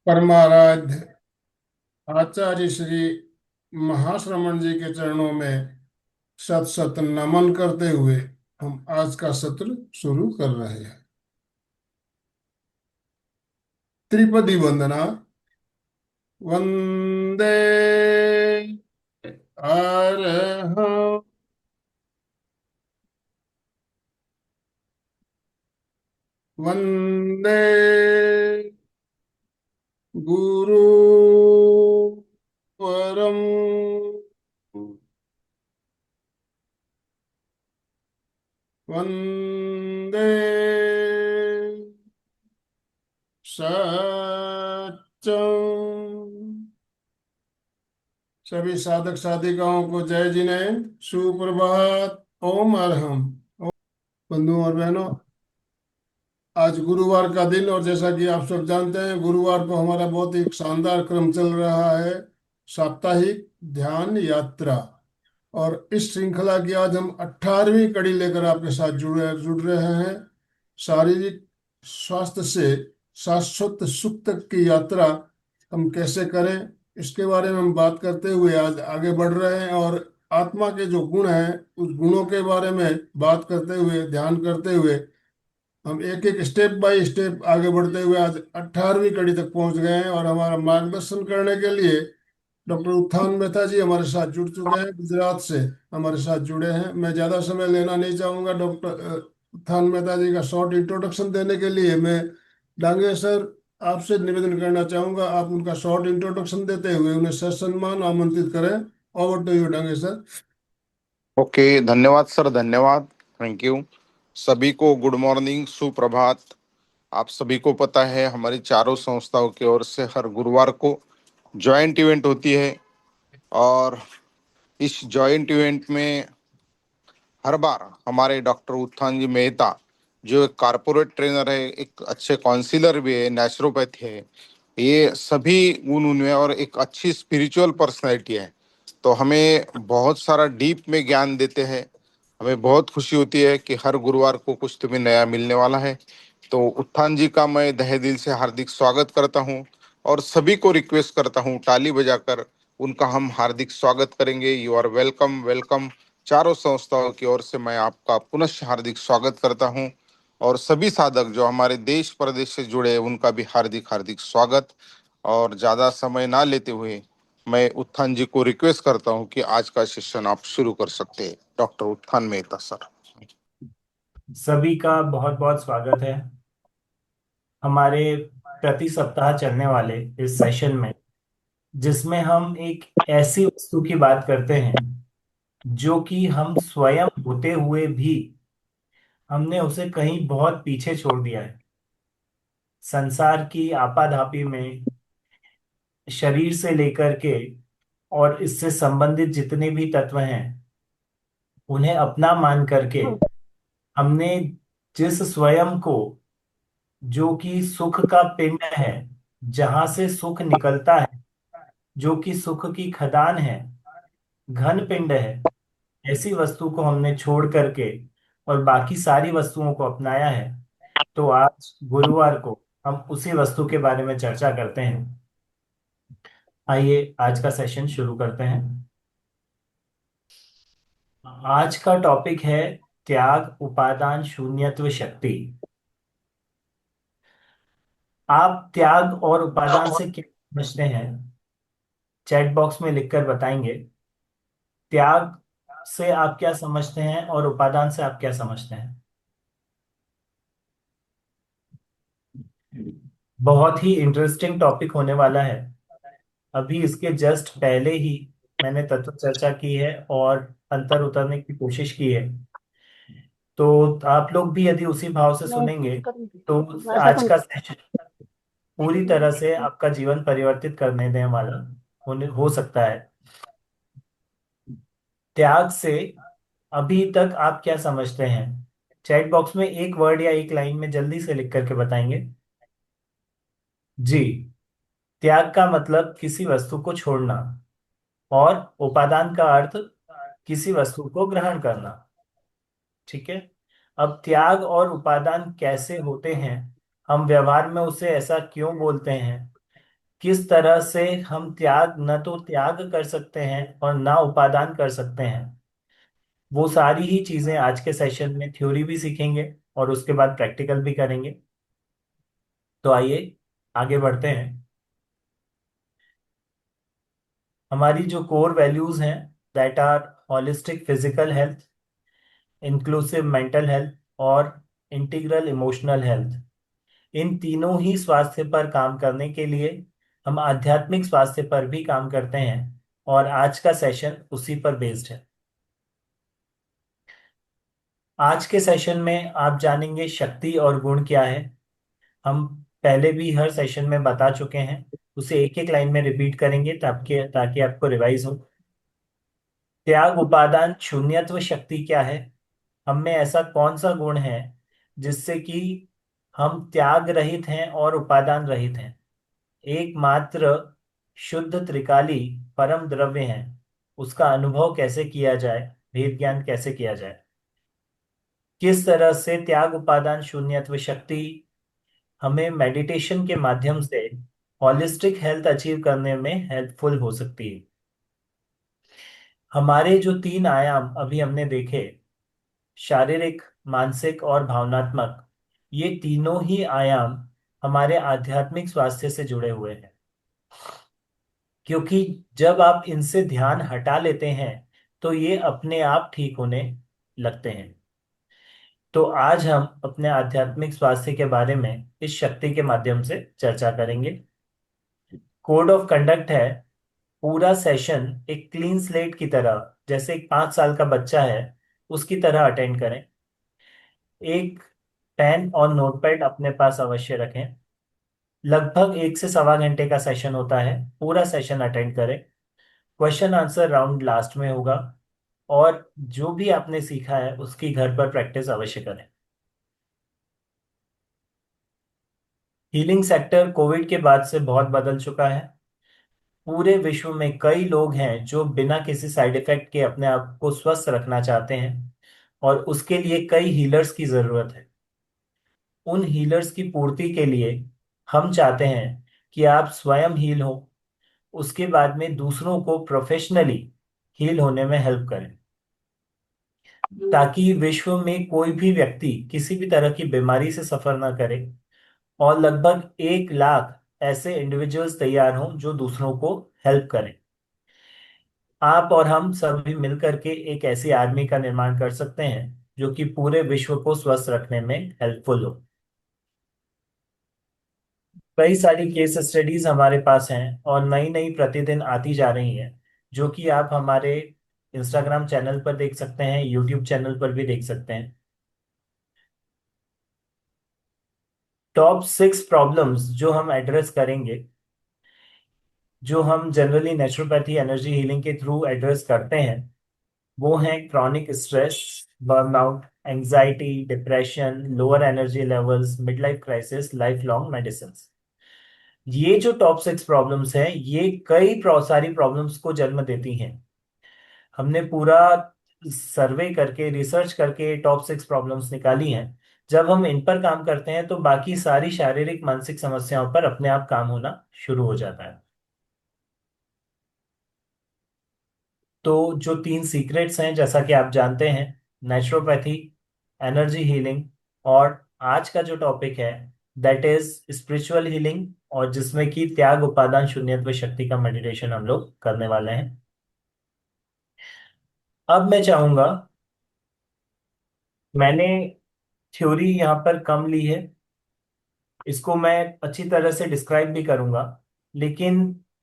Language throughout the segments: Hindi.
परमाराध्य आचार्य श्री महाश्रमण जी के चरणों में शत शत नमन करते हुए हम आज का सत्र शुरू कर रहे हैं। त्रिपदी वंदना। वंदे अरहं वंदे गुरु परम वंदे सच्चं। सभी साधक साधिकाओं को जय जिनेन्द्र, सुप्रभात, ओम अरहम। बंधुओं और बहनों, आज गुरुवार का दिन और जैसा कि आप सब जानते हैं, गुरुवार को हमारा बहुत ही शानदार क्रम चल रहा है, साप्ताहिक ध्यान यात्रा। और इस श्रृंखला की आज हम 18वीं कड़ी लेकर आपके साथ जुड़ रहे हैं। शारीरिक स्वास्थ्य से शाश्वत सुख तक की यात्रा हम कैसे करें, इसके बारे में हम बात करते हुए आज आगे बढ़ रहे हैं। और आत्मा के जो गुण हैं, उस गुणों के बारे में बात करते हुए, ध्यान करते हुए हम एक एक स्टेप बाय स्टेप आगे बढ़ते हुए आज 18वीं कड़ी तक पहुंच गए हैं। और हमारा मार्गदर्शन करने के लिए डॉक्टर उत्थान मेहता जी हमारे साथ जुड़ चुके हैं, गुजरात से हमारे साथ जुड़े हैं। मैं ज़्यादा समय लेना नहीं चाहूँगा। डॉक्टर उत्थान मेहता जी का शॉर्ट इंट्रोडक्शन देने के लिए मैं डांगे सर आपसे निवेदन करना चाहूँगा, आप उनका शॉर्ट इंट्रोडक्शन देते हुए उन्हें ससम्मान आमंत्रित करें। Over to you Dange sir. Okay, धन्यवाद सर, धन्यवाद, थैंक यू। सभी को गुड मॉर्निंग, सुप्रभात। आप सभी को पता है हमारी चारों संस्थाओं की ओर से हर गुरुवार को जॉइंट इवेंट होती है। और इस जॉइंट इवेंट में हर बार हमारे डॉक्टर उत्थान जी मेहता, जो एक कारपोरेट ट्रेनर है, एक अच्छे काउंसिलर भी है, नेचुरोपैथ है, ये सभी गुण उनमें और एक अच्छी स्पिरिचुअल पर्सनैलिटी है। तो हमें बहुत सारा डीप में ज्ञान देते हैं। हमें बहुत खुशी होती है कि हर गुरुवार को कुछ तुम्हें नया मिलने वाला है। तो उत्थान जी का मैं तहे दिल से हार्दिक स्वागत करता हूँ और सभी को रिक्वेस्ट करता हूँ ताली बजाकर उनका हम हार्दिक स्वागत करेंगे। You are welcome, welcome. चारों संस्थाओं की ओर से मैं आपका पुनः हार्दिक स्वागत करता हूँ और सभी साधक जो हमारे देश प्रदेश से जुड़े हैं उनका भी हार्दिक हार्दिक स्वागत। और ज़्यादा समय ना लेते हुए मैं उत्थान जी को रिक्वेस्ट करता हूँ कि आज का सेशन आप शुरू कर सकते हैं। डॉक्टर उत्थान मेहता सर। सभी का बहुत बहुत स्वागत है हमारे प्रति सप्ताह चलने वाले इस सेशन में, जिसमें हम एक ऐसी वस्तु की बात करते हैं जो कि हम स्वयं होते हुए भी हमने उसे कहीं बहुत पीछे छोड़ दिया है। संसार की आपाधापी में शरीर से लेकर के और इससे संबंधित जितने भी तत्व हैं, उन्हें अपना मान करके हमने जिस स्वयं को, जो कि सुख का पिंड है, जहां से सुख निकलता है, जो कि सुख की खदान है, घन पिंड है, ऐसी वस्तु को हमने छोड़ करके और बाकी सारी वस्तुओं को अपनाया है। तो आज गुरुवार को हम उसी वस्तु के बारे में चर्चा करते हैं। आइए आज का सेशन शुरू करते हैं। आज का टॉपिक है त्याग, उपादान, शून्यत्व, शक्ति। आप त्याग और उपादान से क्या समझते हैं, चैट बॉक्स में लिखकर बताएंगे। त्याग से आप क्या समझते हैं और उपादान से आप क्या समझते हैं। बहुत ही इंटरेस्टिंग टॉपिक होने वाला है। अभी इसके जस्ट पहले ही मैंने तत्व चर्चा की है और अंतर उतरने की कोशिश की है। तो आप लोग भी यदि उसी भाव से सुनेंगे तो आज का सेशन पूरी तरह से आपका जीवन परिवर्तित करने देने वाला हो सकता है। त्याग से अभी तक आप क्या समझते हैं, चैट बॉक्स में एक वर्ड या एक लाइन में जल्दी से लिख करके बताएंगे जी। त्याग का मतलब किसी वस्तु को छोड़ना और उपादान का अर्थ किसी वस्तु को ग्रहण करना। ठीक है। अब त्याग और उपादान कैसे होते हैं, हम व्यवहार में उसे ऐसा क्यों बोलते हैं, किस तरह से हम त्याग, न तो त्याग कर सकते हैं और ना उपादान कर सकते हैं, वो सारी ही चीजें आज के सेशन में थ्योरी भी सीखेंगे और उसके बाद प्रैक्टिकल भी करेंगे। तो आइए आगे बढ़ते हैं। हमारी जो कोर वैल्यूज हैं, that are holistic physical health, inclusive mental health और इंटीग्रल इमोशनल हेल्थ, इन तीनों ही स्वास्थ्य पर काम करने के लिए हम आध्यात्मिक स्वास्थ्य पर भी काम करते हैं, और आज का सेशन उसी पर बेस्ड है। आज के सेशन में आप जानेंगे शक्ति और गुण क्या है। हम पहले भी हर सेशन में बता चुके हैं, उसे एक एक लाइन में रिपीट करेंगे ताकि ताकि आपको रिवाइज हो। त्याग उपादान शून्यत्व शक्ति क्या है, हम में ऐसा कौन सा गुण है जिससे कि हम त्याग रहित हैं और उपादान रहित हैं, एकमात्र शुद्ध त्रिकाली परम द्रव्य हैं, उसका अनुभव कैसे किया जाए, भेद ज्ञान कैसे किया जाए, किस तरह से त्याग उपादान शून्यत्व शक्ति हमें मेडिटेशन के माध्यम से हॉलिस्टिक हेल्थ अचीव करने में हेल्पफुल हो सकती है। हमारे जो तीन आयाम अभी हमने देखे, शारीरिक, मानसिक और भावनात्मक, ये तीनों ही आयाम हमारे आध्यात्मिक स्वास्थ्य से जुड़े हुए हैं, क्योंकि जब आप इनसे ध्यान हटा लेते हैं तो ये अपने आप ठीक होने लगते हैं। तो आज हम अपने आध्यात्मिक स्वास्थ्य के बारे में इस शक्ति के माध्यम से चर्चा करेंगे। कोड ऑफ कंडक्ट है, पूरा सेशन एक क्लीन स्लेट की तरह, जैसे एक 5 साल का बच्चा है उसकी तरह अटेंड करें। एक पेन और नोटपैड अपने पास अवश्य रखें। लगभग 1 से 1.25 घंटे का सेशन होता है, पूरा सेशन अटेंड करें। क्वेश्चन आंसर राउंड लास्ट में होगा, और जो भी आपने सीखा है उसकी घर पर प्रैक्टिस अवश्य करें। हीलिंग सेक्टर कोविड के बाद से बहुत बदल चुका है। पूरे विश्व में कई लोग हैं जो बिना किसी साइड इफेक्ट के अपने आप को स्वस्थ रखना चाहते हैं, और उसके लिए कई हीलर्स की जरूरत है। उन हीलर्स की पूर्ति के लिए हम चाहते हैं कि आप स्वयं हील हो, उसके बाद में दूसरों को प्रोफेशनली हील होने में हेल्प करें, ताकि विश्व में कोई भी व्यक्ति किसी भी तरह की बीमारी से सफर ना करे, और लगभग 1 लाख ऐसे इंडिविजुअल्स तैयार हों जो दूसरों को हेल्प करें। आप और हम सभी मिलकर के एक ऐसी आर्मी का निर्माण कर सकते हैं जो कि पूरे विश्व को स्वस्थ रखने में हेल्पफुल हो। कई सारी केस स्टडीज हमारे पास हैं और नई नई प्रतिदिन आती जा रही हैं, जो कि आप हमारे इंस्टाग्राम चैनल पर देख सकते हैं, यूट्यूब चैनल पर भी देख सकते हैं। टॉप 6 प्रॉब्लम्स जो हम एड्रेस करेंगे, जो हम जनरली नेचुरोपैथी एनर्जी हीलिंग के थ्रू एड्रेस करते हैं, वो हैं chronic stress, burnout, anxiety, depression, lower energy levels, mid life crisis, life long medicine. ये जो टॉप 6 प्रॉब्लम्स हैं, ये कई सारी प्रॉब्लम्स को जन्म देती हैं। हमने पूरा सर्वे करके, रिसर्च करके टॉप 6 प्रॉब्लम्स निकाली हैं। जब हम इन पर काम करते हैं तो बाकी सारी शारीरिक मानसिक समस्याओं पर अपने आप काम होना शुरू हो जाता है। तो जो 3 सीक्रेट्स हैं, जैसा कि आप जानते हैं, नेचुरोपैथी, एनर्जी हीलिंग, और आज का जो टॉपिक है दैट इज स्पिरिचुअल हीलिंग, और जिसमें कि त्याग उपादान शून्यत्व शक्ति का मेडिटेशन हम लोग करने वाले हैं। अब मैं चाहूंगा, मैंने थ्योरी यहाँ पर कम ली है, इसको मैं अच्छी तरह से डिस्क्राइब भी करूंगा, लेकिन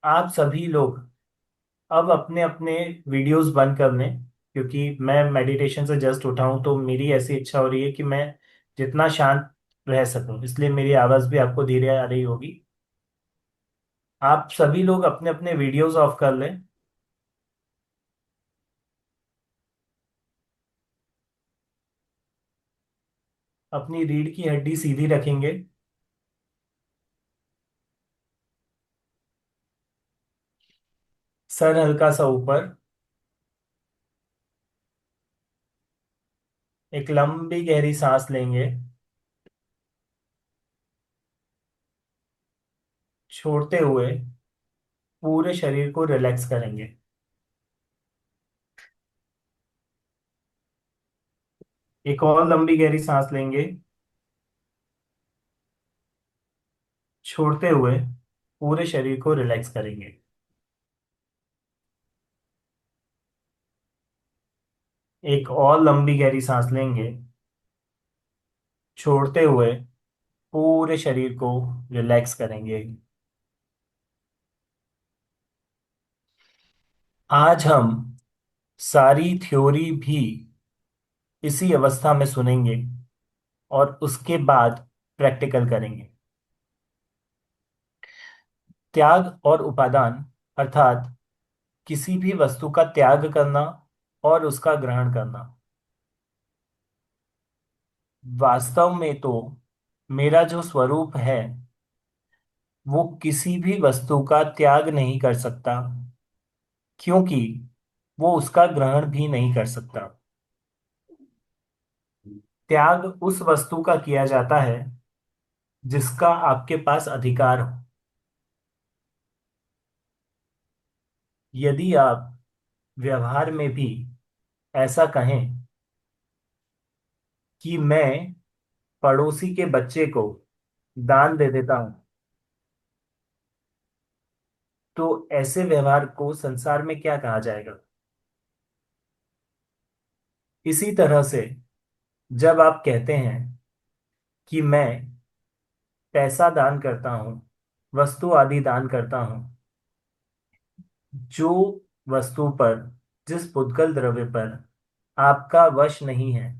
आप सभी लोग अब अपने अपने वीडियोस बंद कर लें, क्योंकि मैं मेडिटेशन से जस्ट उठा हूं तो मेरी ऐसी इच्छा हो रही है कि मैं जितना शांत रह सकूं, इसलिए मेरी आवाज भी आपको धीरे आ रही होगी। आप सभी लोग अपने अपने वीडियोस ऑफ कर लें। अपनी रीढ़ की हड्डी सीधी रखेंगे, सर हल्का सा ऊपर, एक लंबी गहरी सांस लेंगे, छोड़ते हुए पूरे शरीर को रिलैक्स करेंगे। एक और लंबी गहरी सांस लेंगे, छोड़ते हुए पूरे शरीर को रिलैक्स करेंगे। एक और लंबी गहरी सांस लेंगे, छोड़ते हुए पूरे शरीर को रिलैक्स करेंगे। आज हम सारी थ्योरी भी इसी अवस्था में सुनेंगे और उसके बाद प्रैक्टिकल करेंगे। त्याग और उपादान अर्थात किसी भी वस्तु का त्याग करना और उसका ग्रहण करना। वास्तव में तो मेरा जो स्वरूप है वो किसी भी वस्तु का त्याग नहीं कर सकता, क्योंकि वो उसका ग्रहण भी नहीं कर सकता। त्याग उस वस्तु का किया जाता है जिसका आपके पास अधिकार हो। यदि आप व्यवहार में भी ऐसा कहें कि मैं पड़ोसी के बच्चे को दान दे देता हूं, तो ऐसे व्यवहार को संसार में क्या कहा जाएगा? इसी तरह से जब आप कहते हैं कि मैं पैसा दान करता हूं, वस्तु आदि दान करता हूं, जो वस्तु पर, जिस पुद्गल द्रव्य पर आपका वश नहीं है,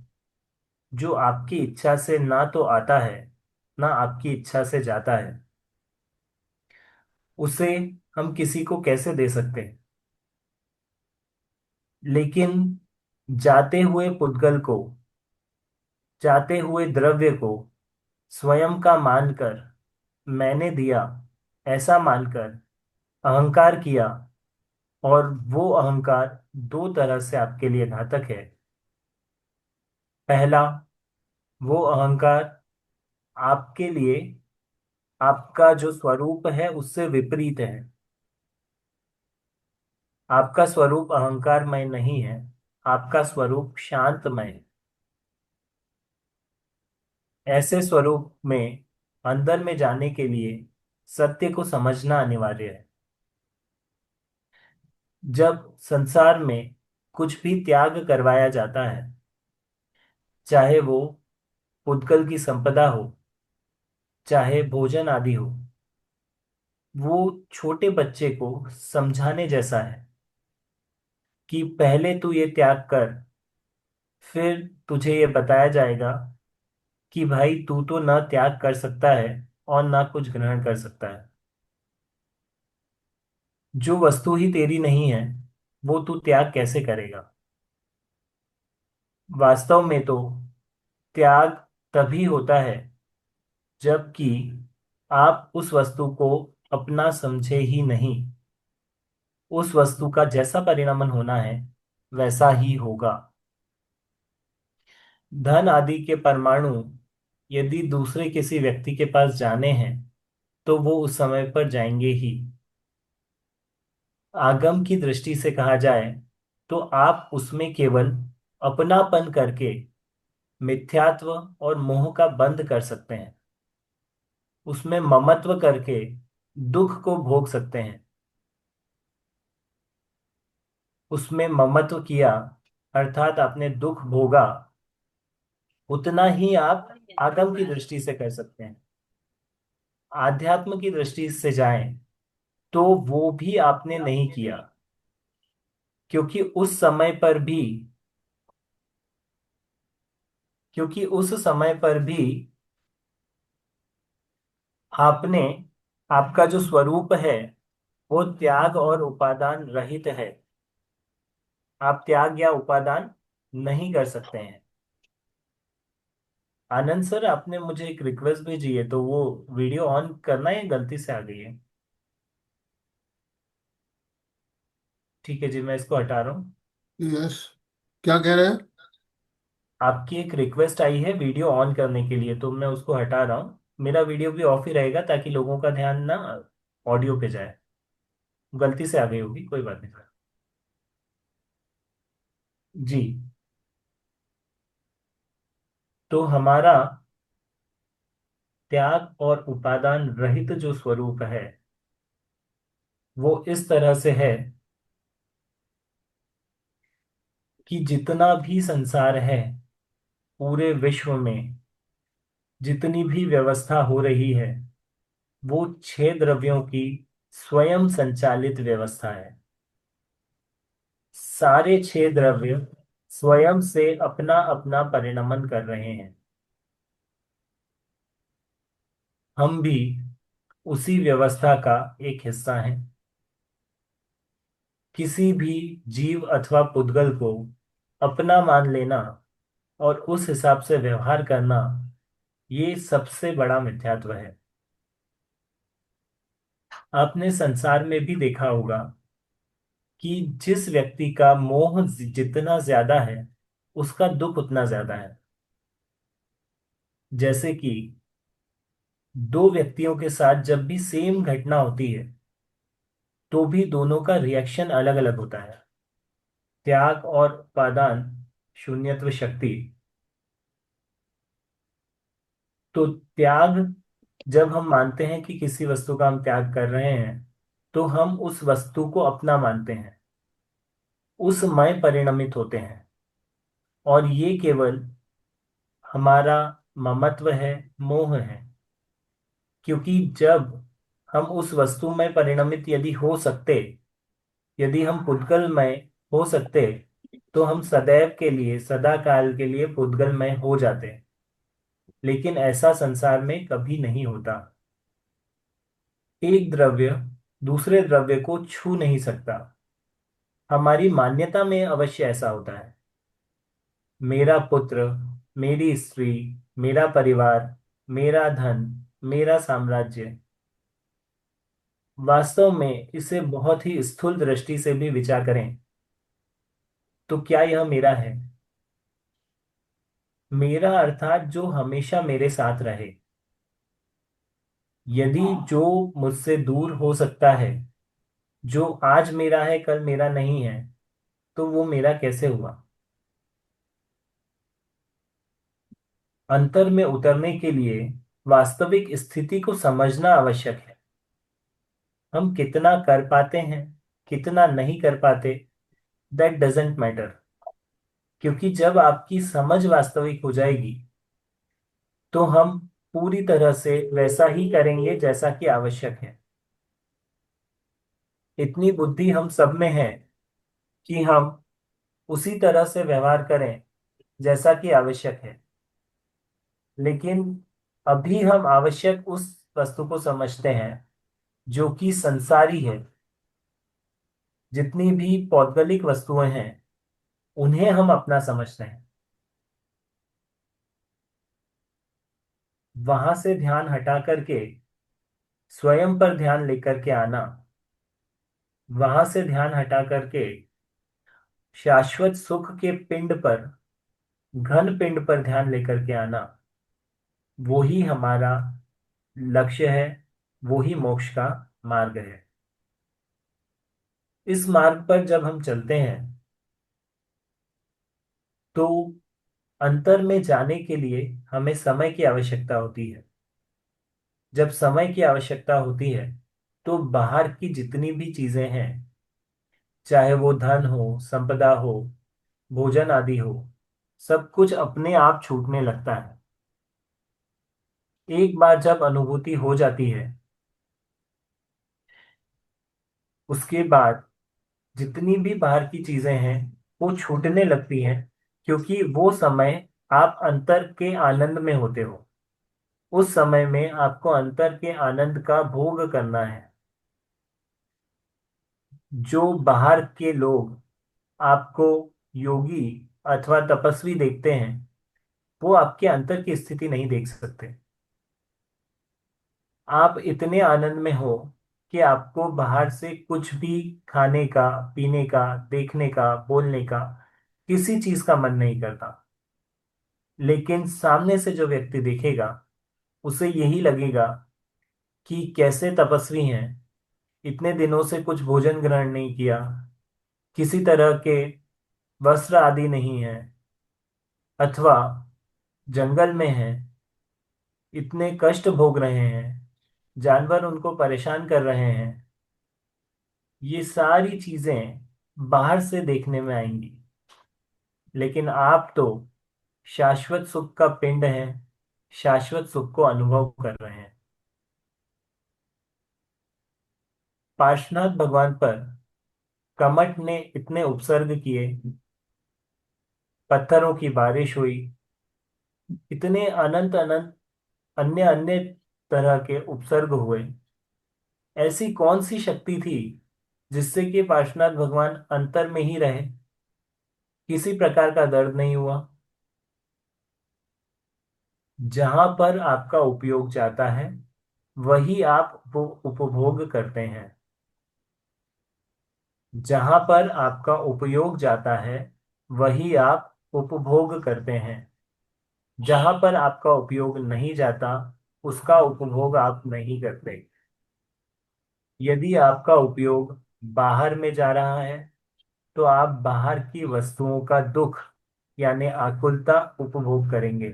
जो आपकी इच्छा से ना तो आता है ना आपकी इच्छा से जाता है, उसे हम किसी को कैसे दे सकते हैं? लेकिन जाते हुए पुद्गल को, जाते हुए द्रव्य को स्वयं का मानकर, मैंने दिया ऐसा मानकर अहंकार किया, और वो अहंकार दो तरह से आपके लिए घातक है। पहला, वो अहंकार आपके लिए, आपका जो स्वरूप है उससे विपरीत है। आपका स्वरूप अहंकारमय नहीं है, आपका स्वरूप शांतमय है। ऐसे स्वरूप में अंदर में जाने के लिए सत्य को समझना अनिवार्य है। जब संसार में कुछ भी त्याग करवाया जाता है, चाहे वो पुद्गल की संपदा हो, चाहे भोजन आदि हो, वो छोटे बच्चे को समझाने जैसा है कि पहले तू ये त्याग कर, फिर तुझे ये बताया जाएगा कि भाई तू तो ना त्याग कर सकता है और ना कुछ ग्रहण कर सकता है। जो वस्तु ही तेरी नहीं है वो तू त्याग कैसे करेगा? वास्तव में तो त्याग तभी होता है जबकि आप उस वस्तु को अपना समझे ही नहीं। उस वस्तु का जैसा परिणमन होना है वैसा ही होगा। धन आदि के परमाणु यदि दूसरे किसी व्यक्ति के पास जाने हैं तो वो उस समय पर जाएंगे ही। आगम की दृष्टि से कहा जाए तो आप उसमें केवल अपनापन करके मिथ्यात्व और मोह का बंध कर सकते हैं। उसमें ममत्व करके दुख को भोग सकते हैं। उसमें ममत्व किया अर्थात आपने दुख भोगा, उतना ही आप आगम की दृष्टि से कर सकते हैं। आध्यात्म की दृष्टि से जाएं तो वो भी आपने नहीं किया, क्योंकि उस समय पर भी, क्योंकि उस समय पर भी आपने, आपका जो स्वरूप है वो त्याग और उपादान रहित है। आप त्याग या उपादान नहीं कर सकते हैं। आनंद सर, आपने मुझे एक रिक्वेस्ट भेजी है, तो वो वीडियो ऑन करना है, गलती से आ गई है? ठीक है जी, मैं इसको हटा रहा हूँ। यस, क्या कह रहे हैं? आपकी एक रिक्वेस्ट आई है वीडियो ऑन करने के लिए, तो मैं उसको हटा रहा हूँ। मेरा वीडियो भी ऑफ ही रहेगा ताकि लोगों का ध्यान ना ऑडियो पे जाए। गलती से आ गई होगी, कोई बात नहीं सर। जी। तो हमारा त्याग और उपादान रहित जो स्वरूप है वो इस तरह से है कि जितना भी संसार है, पूरे विश्व में जितनी भी व्यवस्था हो रही है, वो छह द्रव्यों की स्वयं संचालित व्यवस्था है। सारे छह द्रव्य स्वयं से अपना अपना परिणमन कर रहे हैं। हम भी उसी व्यवस्था का एक हिस्सा हैं। किसी भी जीव अथवा पुद्गल को अपना मान लेना और उस हिसाब से व्यवहार करना, ये सबसे बड़ा मिथ्यात्व है। आपने संसार में भी देखा होगा कि जिस व्यक्ति का मोह जितना ज्यादा है, उसका दुख उतना ज्यादा है। जैसे कि दो व्यक्तियों के साथ जब भी सेम घटना होती है, तो भी दोनों का रिएक्शन अलग अलग होता है। त्याग और उपादान, शून्यत्व शक्ति। तो त्याग, जब हम मानते हैं कि किसी वस्तु का हम त्याग कर रहे हैं, तो हम उस वस्तु को अपना मानते हैं, उसमय परिणमित होते हैं। और ये केवल हमारा ममत्व है, मोह है। क्योंकि जब हम उस वस्तु में परिणमित यदि हो सकते, यदि हम पुद्गलमय हो सकते, तो हम सदैव के लिए, सदा काल के लिए पुद्गलमय हो जाते। लेकिन ऐसा संसार में कभी नहीं होता। एक द्रव्य दूसरे द्रव्य को छू नहीं सकता। हमारी मान्यता में अवश्य ऐसा होता है। मेरा पुत्र, मेरी स्त्री, मेरा परिवार, मेरा धन, मेरा साम्राज्य। वास्तव में इसे बहुत ही स्थूल दृष्टि से भी विचार करें तो क्या यह मेरा है? मेरा अर्थात जो हमेशा मेरे साथ रहे। यदि जो मुझसे दूर हो सकता है, जो आज मेरा है कल मेरा नहीं है, तो वो मेरा कैसे हुआ? अंतर में उतरने के लिए वास्तविक स्थिति को समझना आवश्यक है। हम कितना कर पाते हैं, कितना नहीं कर पाते, दैट डजेंट मैटर। क्योंकि जब आपकी समझ वास्तविक हो जाएगी, तो हम पूरी तरह से वैसा ही करेंगे जैसा कि आवश्यक है। इतनी बुद्धि हम सब में है कि हम उसी तरह से व्यवहार करें जैसा कि आवश्यक है। लेकिन अभी हम आवश्यक उस वस्तु को समझते हैं जो कि संसारी है। जितनी भी पौद्गलिक वस्तुएं हैं, उन्हें हम अपना समझते हैं। वहां से ध्यान हटा करके स्वयं पर ध्यान लेकर के आना, वहां से ध्यान हटा करके शाश्वत सुख के पिंड पर, घन पिंड पर ध्यान लेकर के आना, वो ही हमारा लक्ष्य है, वो ही मोक्ष का मार्ग है। इस मार्ग पर जब हम चलते हैं, तो अंतर में जाने के लिए हमें समय की आवश्यकता होती है। जब समय की आवश्यकता होती है, तो बाहर की जितनी भी चीजें हैं, चाहे वो धन हो, संपदा हो, भोजन आदि हो, सब कुछ अपने आप छूटने लगता है। एक बार जब अनुभूति हो जाती है, उसके बाद जितनी भी बाहर की चीजें हैं वो छूटने लगती हैं। क्योंकि वो समय आप अंतर के आनंद में होते हो। उस समय में आपको अंतर के आनंद का भोग करना है। जो बाहर के लोग आपको योगी अथवा तपस्वी देखते हैं, वो आपके अंतर की स्थिति नहीं देख सकते। आप इतने आनंद में हो कि आपको बाहर से कुछ भी खाने का, पीने का, देखने का, बोलने का, किसी चीज का मन नहीं करता। लेकिन सामने से जो व्यक्ति देखेगा, उसे यही लगेगा कि कैसे तपस्वी हैं, इतने दिनों से कुछ भोजन ग्रहण नहीं किया, किसी तरह के वस्त्र आदि नहीं है, अथवा जंगल में है, इतने कष्ट भोग रहे हैं, जानवर उनको परेशान कर रहे हैं, ये सारी चीजें बाहर से देखने में आएंगी। लेकिन आप तो शाश्वत सुख का पिंड हैं, शाश्वत सुख को अनुभव कर रहे हैं। पार्श्वनाथ भगवान पर कमट ने इतने उपसर्ग किए, पत्थरों की बारिश हुई, इतने अनंत अनंत अन्य अन्य तरह के उपसर्ग हुए। ऐसी कौन सी शक्ति थी जिससे कि पार्श्वनाथ भगवान अंतर में ही रहे, किसी प्रकार का दर्द नहीं हुआ? जहां पर आपका उपयोग जाता है वही आप उपभोग करते हैं। जहां पर आपका उपयोग जाता है वही आप उपभोग करते हैं। जहां पर आपका उपयोग नहीं जाता उसका उपभोग आप नहीं करते। यदि आपका उपयोग बाहर में जा रहा है तो आप बाहर की वस्तुओं का दुख यानी आकुलता उपभोग करेंगे,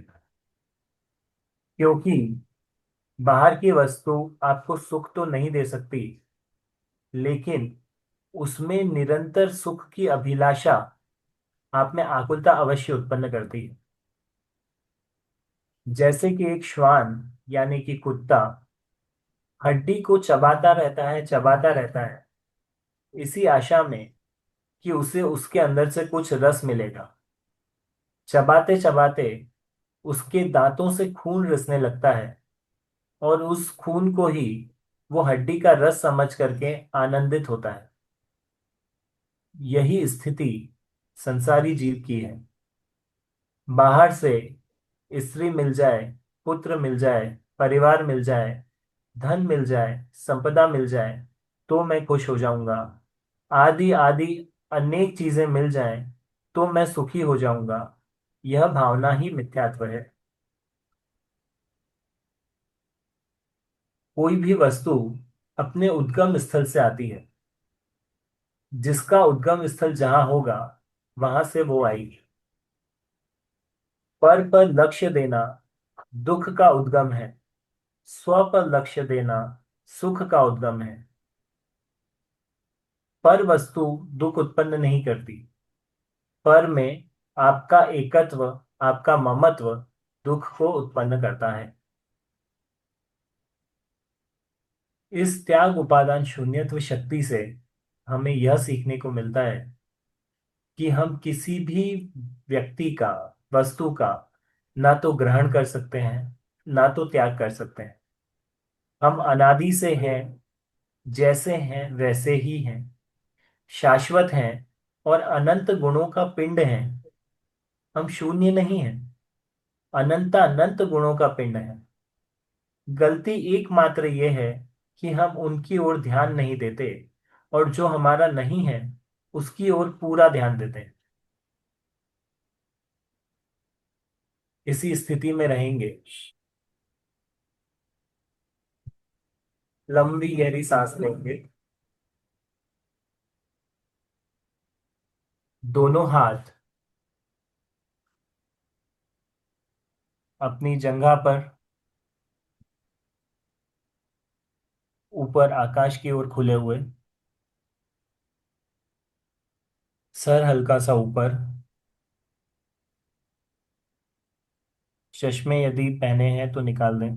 क्योंकि बाहर की वस्तु आपको सुख तो नहीं दे सकती, लेकिन उसमें निरंतर सुख की अभिलाषा आप में आकुलता अवश्य उत्पन्न करती है। जैसे कि एक श्वान यानी कि कुत्ता हड्डी को चबाता रहता है, चबाता रहता है, इसी आशा में कि उसे उसके अंदर से कुछ रस मिलेगा। चबाते चबाते उसके दांतों से खून रिसने लगता है और उस खून को ही वो हड्डी का रस समझ करके आनंदित होता है। यही स्थिति संसारी जीव की है। बाहर से स्त्री मिल जाए, पुत्र मिल जाए, परिवार मिल जाए, धन मिल जाए, संपदा मिल जाए तो मैं खुश हो जाऊंगा। आदि आदि अनेक चीजें मिल जाएं तो मैं सुखी हो जाऊंगा। यह भावना ही मिथ्यात्व है। कोई भी वस्तु अपने उद्गम स्थल से आती है। जिसका उद्गम स्थल जहां होगा वहां से वो आएगी। पर लक्ष्य देना दुख का उद्गम है, स्व पर लक्ष्य देना सुख का उद्गम है। पर वस्तु दुख उत्पन्न नहीं करती। पर में आपका एकत्व, आपका ममत्व दुख को उत्पन्न करता है। इस त्याग उपादान शून्यत्व शक्ति से हमें यह सीखने को मिलता है कि हम किसी भी व्यक्ति का, वस्तु का ना तो ग्रहण कर सकते हैं, ना तो त्याग कर सकते हैं। हम अनादि से हैं, जैसे हैं वैसे ही हैं, शाश्वत हैं और अनंत गुणों का पिंड हैं। हम शून्य नहीं हैं, अनंत अनंत गुणों का पिंड है। गलती एकमात्र ये है कि हम उनकी ओर ध्यान नहीं देते और जो हमारा नहीं है उसकी ओर पूरा ध्यान देते हैं। इसी स्थिति में रहेंगे। लंबी गहरी सांस लेंगे। दोनों हाथ अपनी जगह पर ऊपर आकाश की ओर खुले हुए, सर हल्का सा ऊपर। चश्मे यदि पहने हैं तो निकाल दें।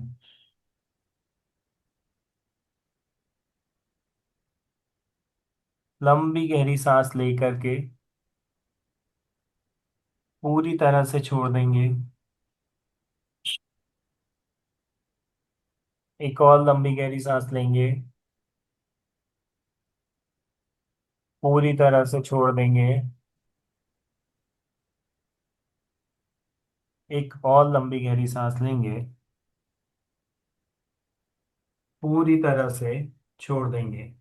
लंबी गहरी सांस लेकर के पूरी तरह से छोड़ देंगे। एक और लंबी गहरी सांस लेंगे, पूरी तरह से छोड़ देंगे। एक और लंबी गहरी सांस लेंगे, पूरी तरह से छोड़ देंगे।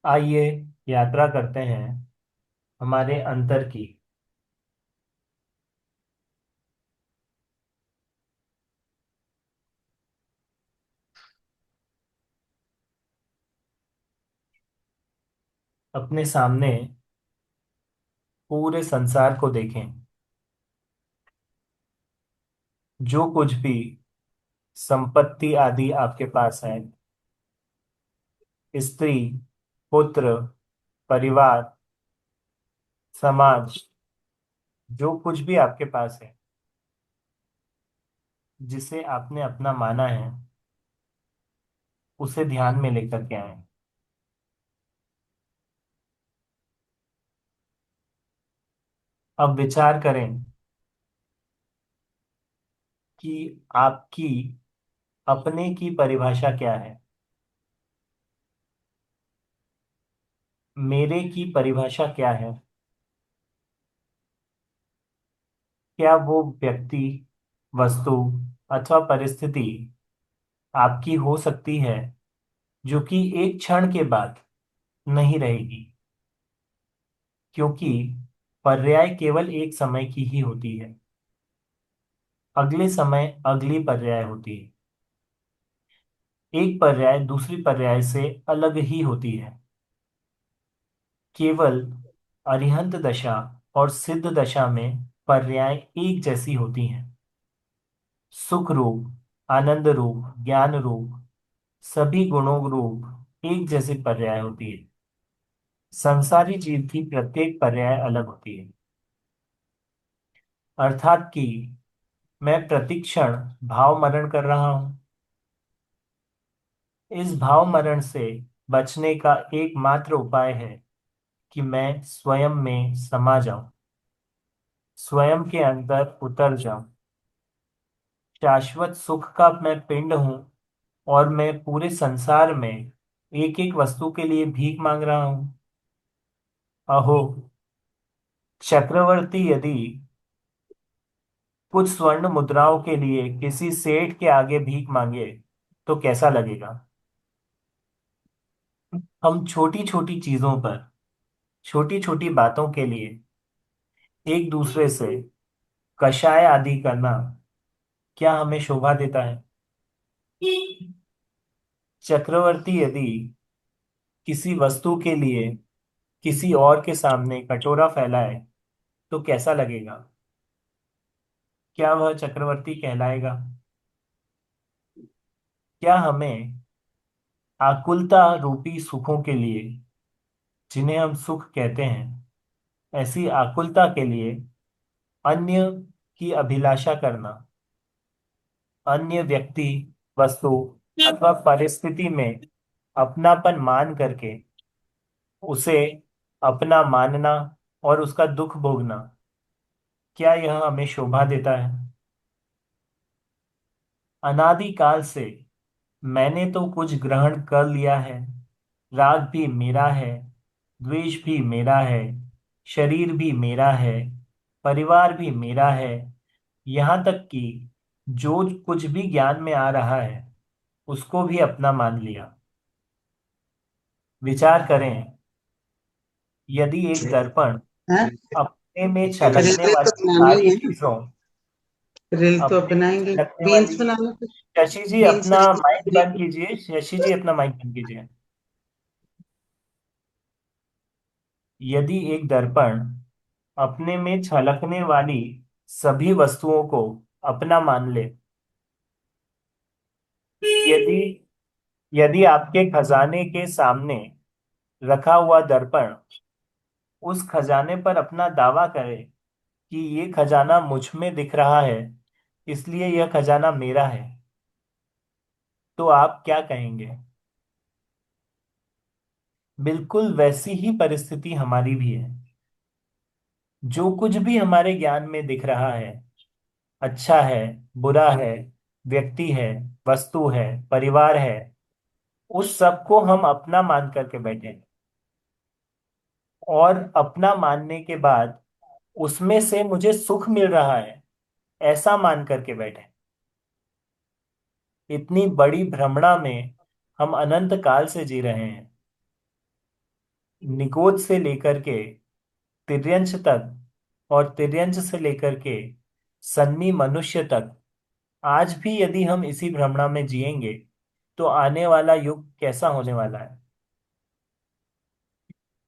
आइए यात्रा करते हैं हमारे अंतर की। अपने सामने पूरे संसार को देखें। जो कुछ भी संपत्ति आदि आपके पास है, स्त्री, पुत्र, परिवार, समाज, जो कुछ भी आपके पास है, जिसे आपने अपना माना है, उसे ध्यान में लेकर के आए। अब विचार करें कि आपकी अपने की परिभाषा क्या है। मेरे की परिभाषा क्या है? क्या वो व्यक्ति, वस्तु अथवा परिस्थिति आपकी हो सकती है जो कि एक क्षण के बाद नहीं रहेगी, क्योंकि पर्याय केवल एक समय की ही होती है। अगले समय अगली पर्याय होती है। एक पर्याय दूसरी पर्याय से अलग ही होती है। केवल अरिहंत दशा और सिद्ध दशा में पर्याय एक जैसी होती हैं। सुख रूप, आनंद रूप, ज्ञान रूप, सभी गुणों रूप एक जैसी पर्याय होती है। संसारी जीव की प्रत्येक पर्याय अलग होती है। अर्थात कि मैं प्रतिक्षण भाव मरण कर रहा हूं। इस भाव मरण से बचने का एकमात्र उपाय है कि मैं स्वयं में समा जाऊं, स्वयं के अंदर उतर जाऊं। शाश्वत सुख का मैं पिंड हूं और मैं पूरे संसार में एक एक वस्तु के लिए भीख मांग रहा हूं। अहो, चक्रवर्ती यदि कुछ स्वर्ण मुद्राओं के लिए किसी सेठ के आगे भीख मांगे तो कैसा लगेगा? हम छोटी छोटी चीजों पर, छोटी छोटी बातों के लिए एक दूसरे से कषाय आदि करना क्या हमें शोभा देता है? चक्रवर्ती यदि किसी वस्तु के लिए किसी और के सामने कटोरा फैलाए तो कैसा लगेगा? क्या वह चक्रवर्ती कहलाएगा? क्या हमें आकुलता रूपी सुखों के लिए, जिन्हें हम सुख कहते हैं, ऐसी आकुलता के लिए अन्य की अभिलाषा करना, अन्य व्यक्ति, वस्तु अथवा परिस्थिति में अपनापन मान करके उसे अपना मानना और उसका दुख भोगना, क्या यह हमें शोभा देता है? अनादिकाल से मैंने तो कुछ ग्रहण कर लिया है। राग भी मेरा है, द्वेष भी मेरा है, शरीर भी मेरा है, परिवार भी मेरा है, यहाँ तक कि जो कुछ भी ज्ञान में आ रहा है उसको भी अपना मान लिया। विचार करें, यदि एक दर्पण हाँ, अपने में रील छलकने तो वाली बनाना ही सारी है। चीजों, रील तो अपने में बनाएंगे। छलकने बीन्स वाली, बनाना कुछ। शशि जी बीन्स अपना माइक बनाना। बंद कीजिए, शशि जी अपना माइक बंद कीजिए। यदि एक दर्पण अपने में छलकने वाली सभी वस्तुओं को अपना मान ले, यदि यदि आपके खजाने के सामने रखा हुआ दर्पण उस खजाने पर अपना दावा करे कि ये खजाना मुझ में दिख रहा है, इसलिए यह खजाना मेरा है, तो आप क्या कहेंगे? बिल्कुल वैसी ही परिस्थिति हमारी भी है। जो कुछ भी हमारे ज्ञान में दिख रहा है, अच्छा है, बुरा है, व्यक्ति है, वस्तु है, परिवार है, उस सब को हम अपना मान करके बैठे हैं। और अपना मानने के बाद उसमें से मुझे सुख मिल रहा है ऐसा मान करके बैठे हैं। इतनी बड़ी भ्रमणा में हम अनंत काल से जी रहे हैं। निकोज से लेकर के तिर्यंश तक, और तिर्यंश से लेकर के सन्नी मनुष्य तक, आज भी यदि हम इसी भ्रमणा में जिएंगे तो आने वाला युग कैसा होने वाला है?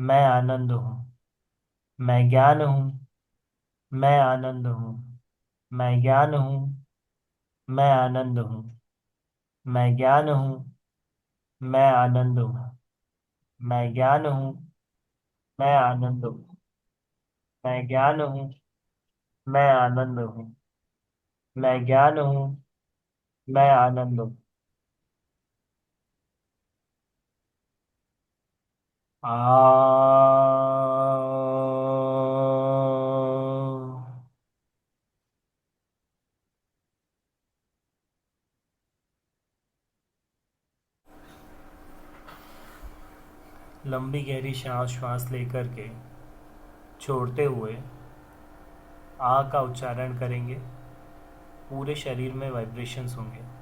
मैं आनंद हूँ। मैं ज्ञान हूँ। मैं आनंद हूँ। मैं ज्ञान हूँ। मैं आनंद हूँ। मैं ज्ञान हूँ। मैं आनंद हूँ। मैं ज्ञान हूँ। मैं आनंद हूँ। मैं ज्ञान हूँ। मैं आनंद हूँ। मैं ज्ञान हूँ। मैं आनंद हूँ। आ लंबी गहरी सांस श्वास लेकर के छोड़ते हुए आ का उच्चारण करेंगे। पूरे शरीर में वाइब्रेशंस होंगे।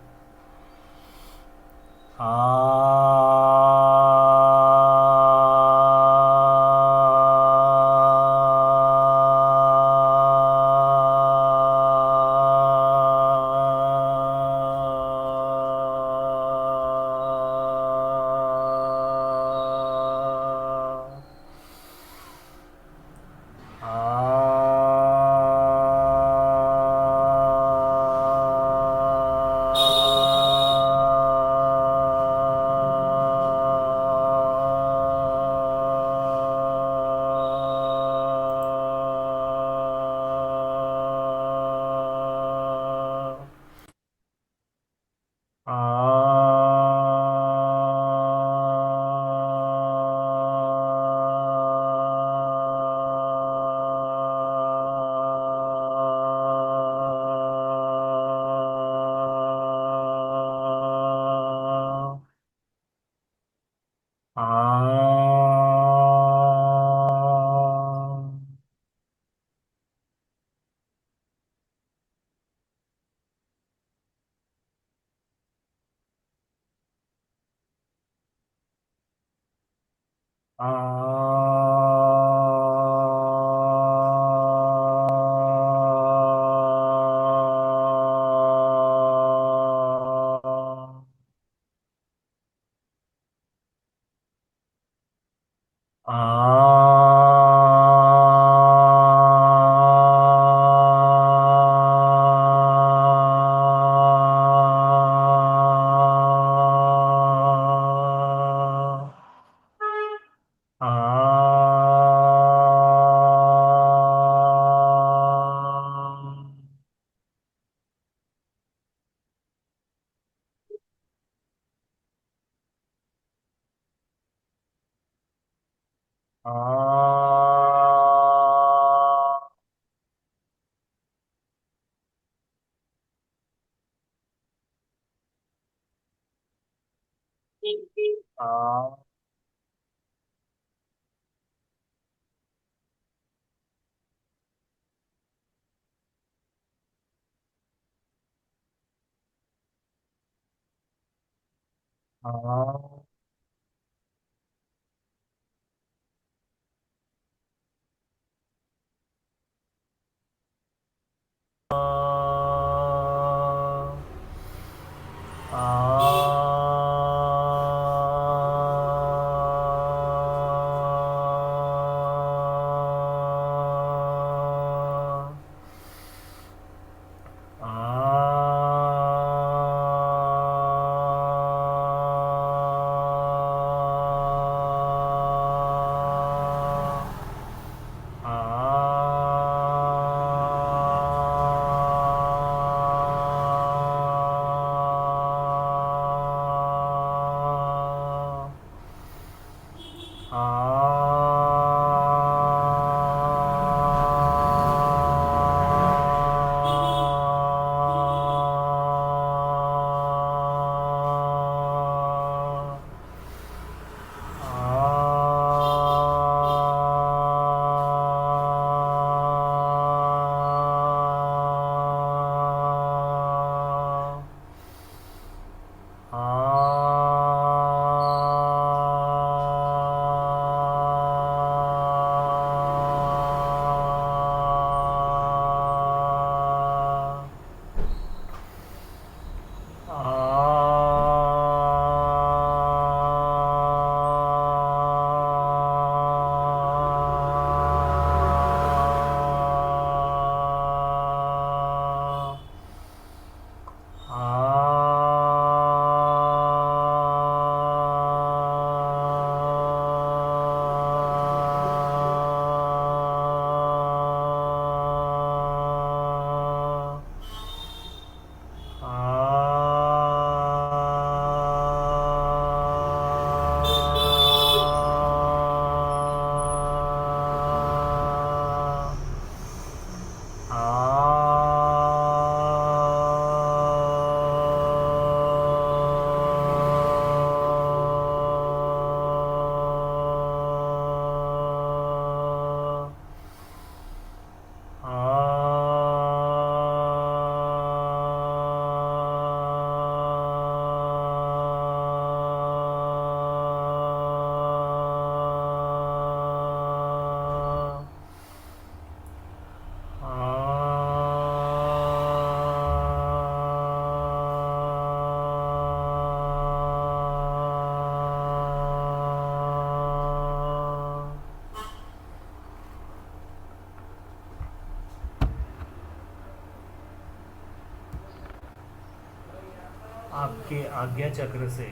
आपके आज्ञा चक्र से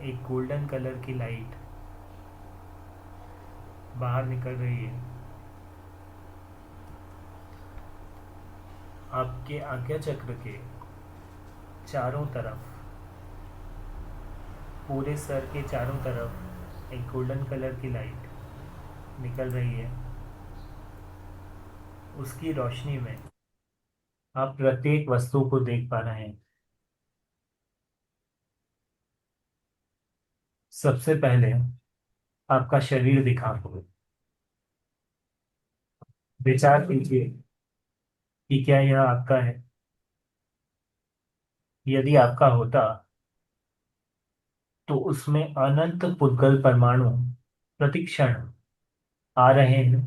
एक गोल्डन कलर की लाइट बाहर निकल रही है। आपके आज्ञा चक्र के चारों तरफ, पूरे सर के चारों तरफ एक गोल्डन कलर की लाइट निकल रही है। उसकी रोशनी में आप प्रत्येक वस्तु को देख पा रहे हैं। सबसे पहले आपका शरीर दिखा दो। विचार कीजिए कि क्या यह आपका है। यदि आपका होता तो उसमें अनंत पुद्गल परमाणु प्रतिक्षण आ रहे हैं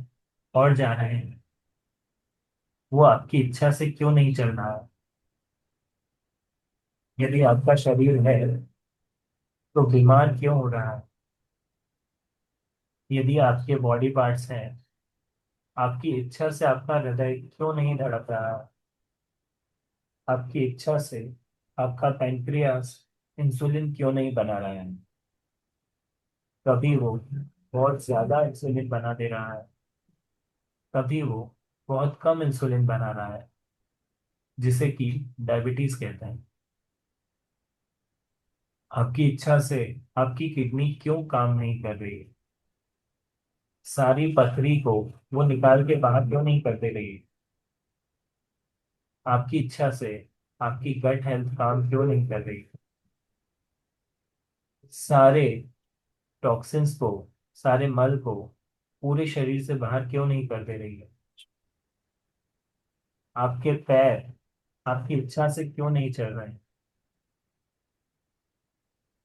और जा रहे हैं। वो आपकी इच्छा से क्यों नहीं चल रहा है? यदि आपका शरीर है तो बीमार क्यों हो रहा है? यदि आपके बॉडी पार्ट्स हैं, आपकी इच्छा से आपका हृदय क्यों नहीं धड़क रहा है? आपकी इच्छा से आपका पैंक्रियास इंसुलिन क्यों नहीं बना रहा है? कभी वो बहुत ज्यादा इंसुलिन बना दे रहा है, कभी वो बहुत कम इंसुलिन बना रहा है, जिसे कि डायबिटीज कहते हैं। आपकी इच्छा से आपकी किडनी क्यों काम नहीं कर रही है? सारी पथरी को वो निकाल के बाहर क्यों नहीं कर दे रही है? आपकी इच्छा से आपकी गट हेल्थ काम क्यों नहीं कर रही? सारे टॉक्सिन्स को, सारे मल को पूरे शरीर से बाहर क्यों नहीं कर दे रही है? आपके पैर आपकी इच्छा से क्यों नहीं चल रहे हैं?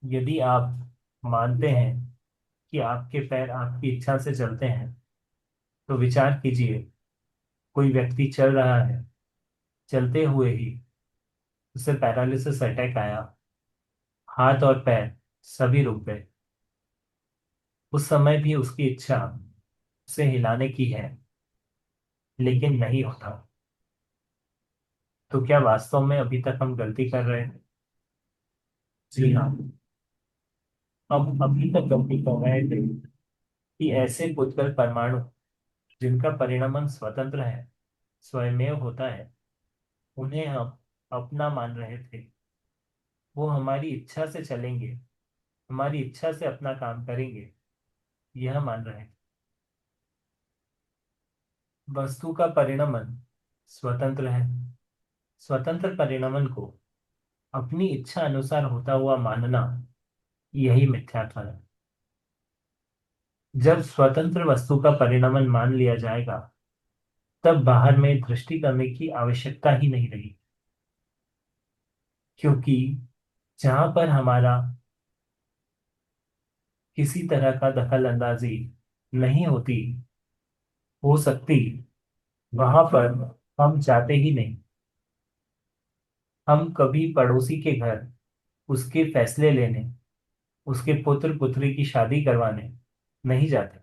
यदि आप मानते हैं कि आपके पैर आपकी इच्छा से चलते हैं, तो विचार कीजिए, कोई व्यक्ति चल रहा है, चलते हुए ही उसे पैरालिसिस अटैक आया, हाथ और पैर सभी रुक गए। उस समय भी उसकी इच्छा उसे हिलाने की है, लेकिन नहीं होता। तो क्या वास्तव में अभी तक हम गलती कर रहे हैं? जी हाँ, हम अभी तक गलती कर रहे थे कि ऐसे पुद्गल परमाणु जिनका परिणमन स्वतंत्र है, स्वयमेव होता है, उन्हें हम अपना मान रहे थे। वो हमारी इच्छा से चलेंगे, हमारी इच्छा से अपना काम करेंगे, यह मान रहे थे। वस्तु का परिणमन स्वतंत्र है। स्वतंत्र परिणमन को अपनी इच्छा अनुसार होता हुआ मानना, यही मिथ्यात्व है। जब स्वतंत्र वस्तु का परिणमन मान लिया जाएगा, तब बाहर में दृष्टि करने की आवश्यकता ही नहीं रही। क्योंकि जहां पर हमारा किसी तरह का दखल अंदाजी नहीं होती, हो सकती, वहां पर हम जाते ही नहीं। हम कभी पड़ोसी के घर उसके फैसले लेने, उसके पुत्र पुत्री की शादी करवाने नहीं जाते,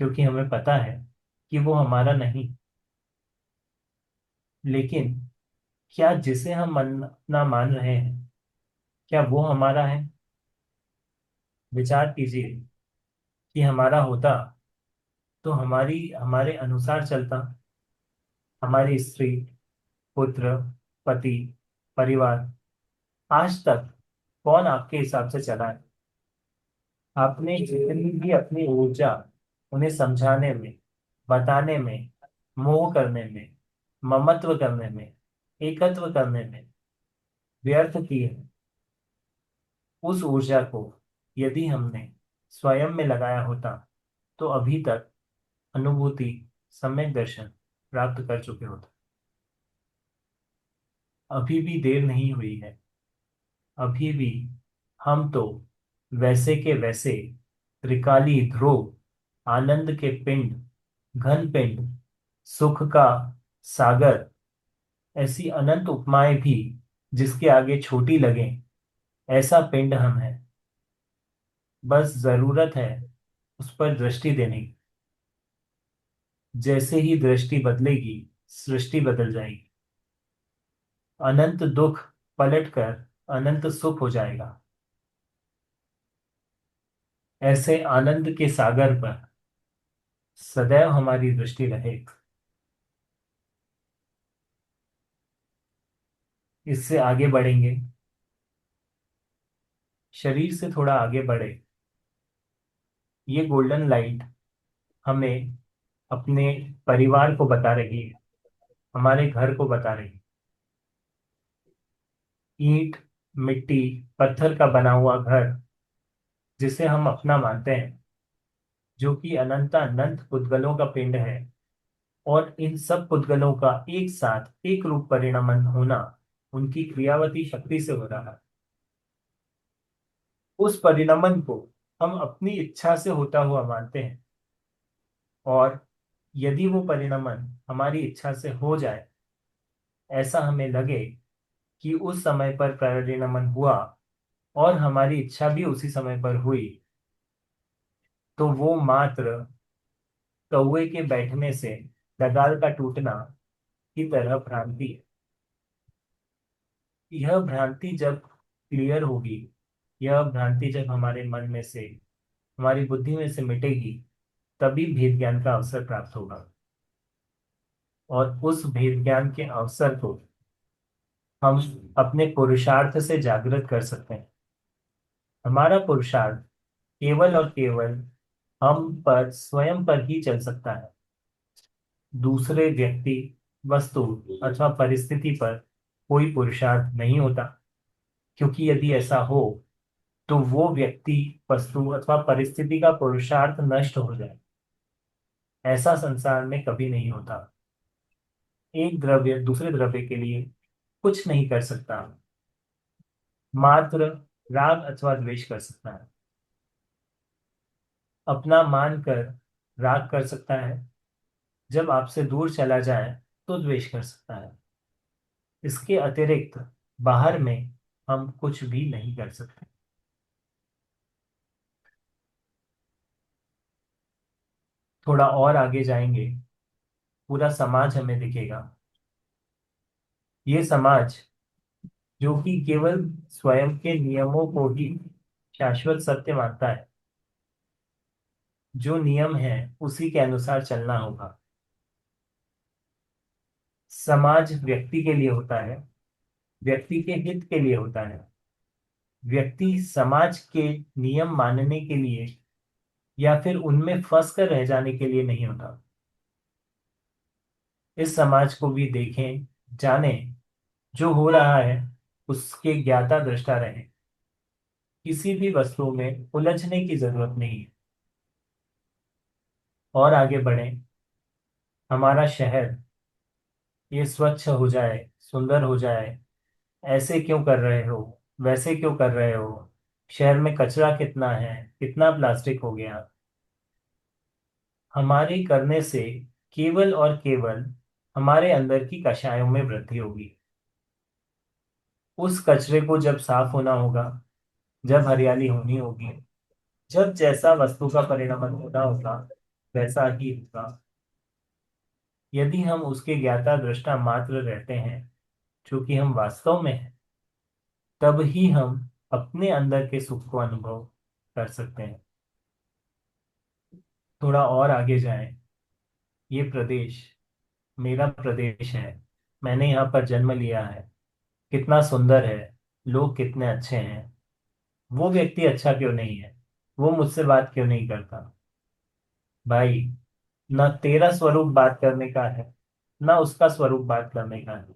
क्योंकि हमें पता है कि वो हमारा नहीं। लेकिन क्या जिसे हम अपना मान रहे हैं, क्या वो हमारा है? विचार कीजिए कि हमारा होता तो हमारी हमारे अनुसार चलता। हमारी स्त्री, पुत्र, पति, परिवार, आज तक कौन आपके हिसाब से चला है? आपने जितनी भी अपनी ऊर्जा उन्हें समझाने में, बताने में, मोह करने में, ममत्व करने में, एकत्व करने में व्यर्थ की है, उस ऊर्जा को यदि हमने स्वयं में लगाया होता, तो अभी तक अनुभूति, सम्यक दर्शन प्राप्त कर चुके होते। अभी भी देर नहीं हुई है। अभी भी हम तो वैसे के वैसे त्रिकाली ध्रुव, आनंद के पिंड, घन पिंड, सुख का सागर, ऐसी अनंत उपमाएं भी जिसके आगे छोटी लगे, ऐसा पिंड हम हैं। बस जरूरत है उस पर दृष्टि देने की। जैसे ही दृष्टि बदलेगी, सृष्टि बदल जाएगी। अनंत दुख पलटकर अनंत सुख हो जाएगा। ऐसे आनंद के सागर पर सदैव हमारी दृष्टि रहे। इससे आगे बढ़ेंगे, शरीर से थोड़ा आगे बढ़े। ये गोल्डन लाइट हमें अपने परिवार को बता रही है, हमारे घर को बता रही है। ईंट, मिट्टी, पत्थर का बना हुआ घर जिसे हम अपना मानते हैं, जो कि अनंत अनंत पुद्गलों का पिंड है, और इन सब पुद्गलों का एक साथ एक रूप परिणमन होना उनकी क्रियावती शक्ति से हो रहा है। उस परिणमन को हम अपनी इच्छा से होता हुआ मानते हैं, और यदि वो परिणमन हमारी इच्छा से हो जाए, ऐसा हमें लगे कि उस समय पर परिणमन हुआ और हमारी इच्छा भी उसी समय पर हुई, तो वो मात्र कौवे के बैठने से डगाल का टूटना की तरह भ्रांति है। यह भ्रांति जब क्लियर होगी, यह भ्रांति जब हमारे मन में से, हमारी बुद्धि में से मिटेगी, तभी भेद ज्ञान का अवसर प्राप्त होगा। और उस भेद ज्ञान के अवसर को हम अपने पुरुषार्थ से जागृत कर सकते हैं। हमारा पुरुषार्थ केवल और केवल हम पर, स्वयं पर ही चल सकता है। दूसरे व्यक्ति, वस्तु अथवा परिस्थिति पर कोई पुरुषार्थ नहीं होता, क्योंकि यदि ऐसा हो तो वो व्यक्ति, वस्तु अथवा परिस्थिति का पुरुषार्थ नष्ट हो जाए। ऐसा संसार में कभी नहीं होता। एक द्रव्य दूसरे द्रव्य के लिए कुछ नहीं कर सकता, मात्र राग अथवा द्वेष कर सकता है। अपना मानकर राग कर सकता है, जब आपसे दूर चला जाए तो द्वेष कर सकता है। इसके अतिरिक्त बाहर में हम कुछ भी नहीं कर सकते। थोड़ा और आगे जाएंगे, पूरा समाज हमें दिखेगा। ये समाज जो कि केवल स्वयं के नियमों को ही शाश्वत सत्य मानता है, जो नियम है उसी के अनुसार चलना होगा। समाज व्यक्ति के लिए होता है, व्यक्ति के हित के लिए होता है। व्यक्ति समाज के नियम मानने के लिए या फिर उनमें फंस कर रह जाने के लिए नहीं होता। इस समाज को भी देखें, जाने, जो हो रहा है उसके ज्ञाता दृष्टा रहे। किसी भी वस्तु में उलझने की जरूरत नहीं है। और आगे बढ़ें। हमारा शहर ये स्वच्छ हो जाए, सुंदर हो जाए। ऐसे क्यों कर रहे हो, वैसे क्यों कर रहे हो, शहर में कचरा कितना है, कितना प्लास्टिक हो गया। हमारे करने से केवल और केवल हमारे अंदर की कषायों में वृद्धि होगी। उस कचरे को जब साफ होना होगा, जब हरियाली होनी होगी, जब जैसा वस्तु का परिणाम होना होगा, वैसा ही होगा। यदि हम उसके ज्ञाता दृष्टा मात्र रहते हैं, जो कि हम वास्तव में हैं, तब ही हम अपने अंदर के सुख को अनुभव कर सकते हैं। थोड़ा और आगे जाएं। ये प्रदेश मेरा प्रदेश है, मैंने यहाँ पर जन्म लिया है। कितना सुंदर है, लोग कितने अच्छे हैं। वो व्यक्ति अच्छा क्यों नहीं है, वो मुझसे बात क्यों नहीं करता। भाई, ना तेरा स्वरूप बात करने का है, ना उसका स्वरूप बात करने का है।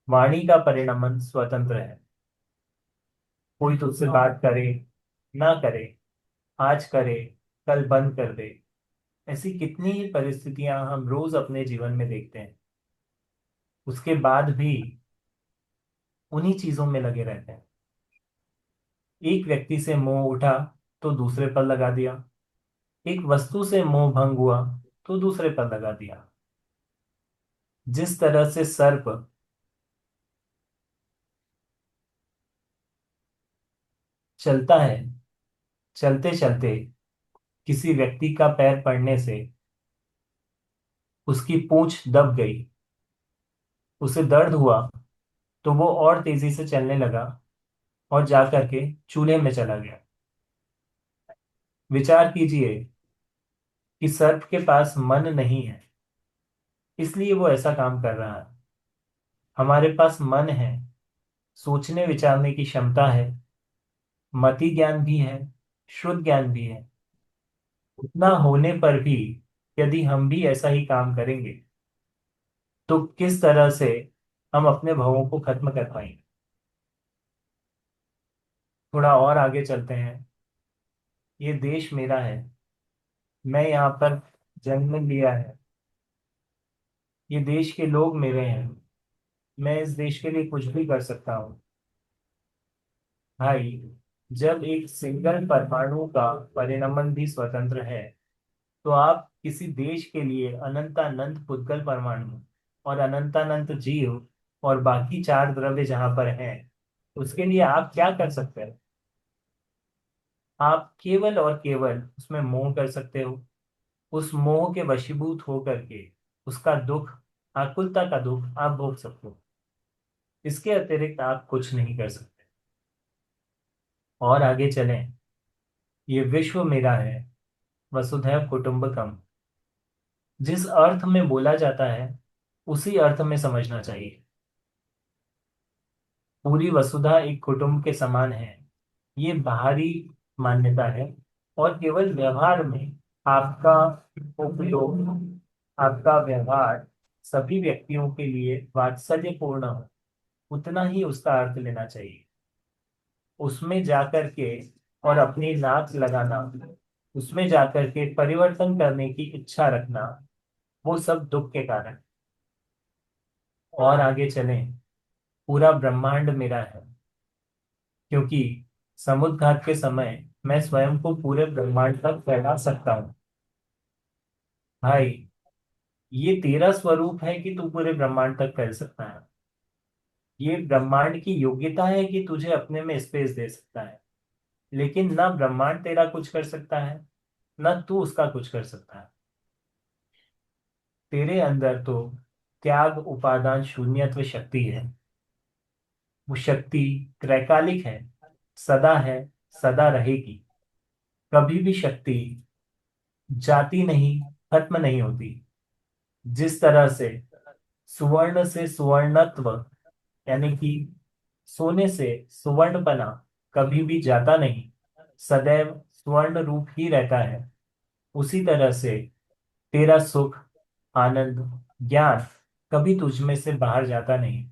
वाणी का परिणमन स्वतंत्र है। कोई तुझसे बात करे, ना करे, आज करे, कल बंद कर दे। ऐसी कितनी ही परिस्थितियां हम रोज अपने जीवन में देखते हैं। उसके बाद भी उन्हीं चीजों में लगे रहते हैं। एक व्यक्ति से मोह उठा तो दूसरे पर लगा दिया, एक वस्तु से मोह भंग हुआ तो दूसरे पर लगा दिया। जिस तरह से सर्प चलता है, चलते चलते किसी व्यक्ति का पैर पड़ने से उसकी पूंछ दब गई, उसे दर्द हुआ, तो वो और तेजी से चलने लगा और जा करके चूल्हे में चला गया। विचार कीजिए कि सर्प के पास मन नहीं है, इसलिए वो ऐसा काम कर रहा है। हमारे पास मन है, सोचने विचारने की क्षमता है, मति ज्ञान भी है, शुद्ध ज्ञान भी है। उतना होने पर भी यदि हम भी ऐसा ही काम करेंगे तो किस तरह से हम अपने भवों को खत्म कर पाएंगे। थोड़ा और आगे चलते हैं। ये देश मेरा है, मैं यहाँ पर जन्म लिया है। ये देश के लोग मेरे हैं, मैं इस देश के लिए कुछ भी कर सकता हूँ। भाई, जब एक सिंगल परमाणु का परिणमन भी स्वतंत्र है, तो आप किसी देश के लिए अनंतानंत पुद्गल परमाणु और अनंतानंत जीव और बाकी चार द्रव्य जहां पर हैं, उसके लिए आप क्या कर सकते हैं? आप केवल और केवल उसमें मोह कर सकते हो। उस मोह के वशीभूत होकर के उसका दुख, आकुलता का दुख आप भोग सकते हो। इसके अतिरिक्त आप कुछ नहीं कर सकते। और आगे चलें। ये विश्व मेरा है, वसुधैव कुटुंबकम। जिस अर्थ में बोला जाता है उसी अर्थ में समझना चाहिए। पूरी वसुधा एक कुटुंब के समान है, ये बाहरी मान्यता है। और केवल व्यवहार में आपका उपयोग, आपका व्यवहार सभी व्यक्तियों के लिए वात्सल्यपूर्ण हो, उतना ही उसका अर्थ लेना चाहिए। उसमें जाकर के और अपनी नाक लगाना, उसमें जाकर के परिवर्तन करने की इच्छा रखना, वो सब दुख के कारण। और आगे चलें। पूरा ब्रह्मांड मेरा है, क्योंकि समुद्घात के समय मैं स्वयं को पूरे ब्रह्मांड तक फैला सकता हूँ। भाई, ये तेरा स्वरूप है कि तू पूरे ब्रह्मांड तक फैल सकता है। ये ब्रह्मांड की योग्यता है कि तुझे अपने में स्पेस दे सकता है। लेकिन ना ब्रह्मांड तेरा कुछ कर सकता है, ना तू उसका कुछ कर सकता है। तेरे अंदर तो त्याग उपादान शून्यत्व शक्ति है। वो शक्ति त्रैकालिक है, सदा है, सदा रहेगी। कभी भी शक्ति जाती नहीं, खत्म नहीं होती। जिस तरह से सुवर्ण से सुवर्णत्व, यानी कि सोने से सुवर्णपना कभी भी जाता नहीं, सदैव स्वर्ण रूप ही रहता है, उसी तरह से तेरा सुख, आनंद, ज्ञान कभी तुझ में से बाहर जाता नहीं।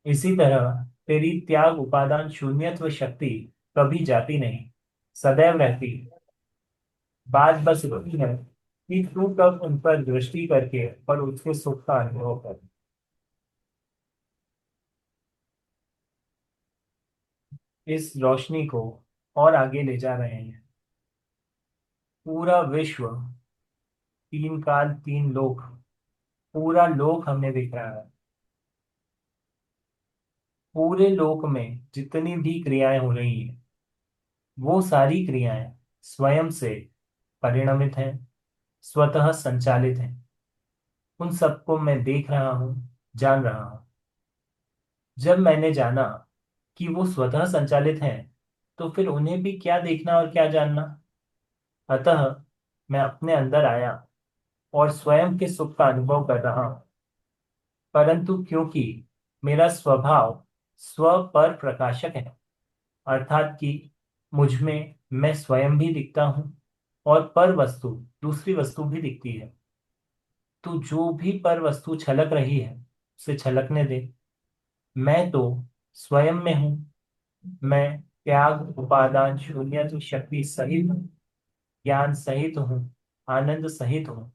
इसी तरह तेरी त्याग उपादान शून्यत्व शक्ति कभी जाती नहीं, सदैव रहती है। बात बस इतनी है कि तू कब उन पर दृष्टि करके और उसके सुख का अनुभव कर। इस रोशनी को और आगे ले जा रहे हैं। पूरा विश्व, तीन काल तीन लोक, पूरा लोक हमें दिख रहा है। पूरे लोक में जितनी भी क्रियाएं हो रही हैं, वो सारी क्रियाएं स्वयं से परिणमित हैं, स्वतः संचालित हैं। उन सबको मैं देख रहा हूँ, जान रहा हूँ। जब मैंने जाना कि वो स्वतः संचालित हैं, तो फिर उन्हें भी क्या देखना और क्या जानना। अतः मैं अपने अंदर आया और स्वयं के सुख का अनुभव कर रहा हूँ। परंतु क्योंकि मेरा स्वभाव स्व पर प्रकाशक है, अर्थात कि मुझ में मैं स्वयं भी दिखता हूँ और पर वस्तु, दूसरी वस्तु भी दिखती है। तो जो भी पर वस्तु छलक रही है उसे छलकने दे। मैं तो स्वयं में हूँ। मैं त्याग उपादान शून्य शक्ति सहित हूँ, ज्ञान सहित हूँ, आनंद सहित हूँ,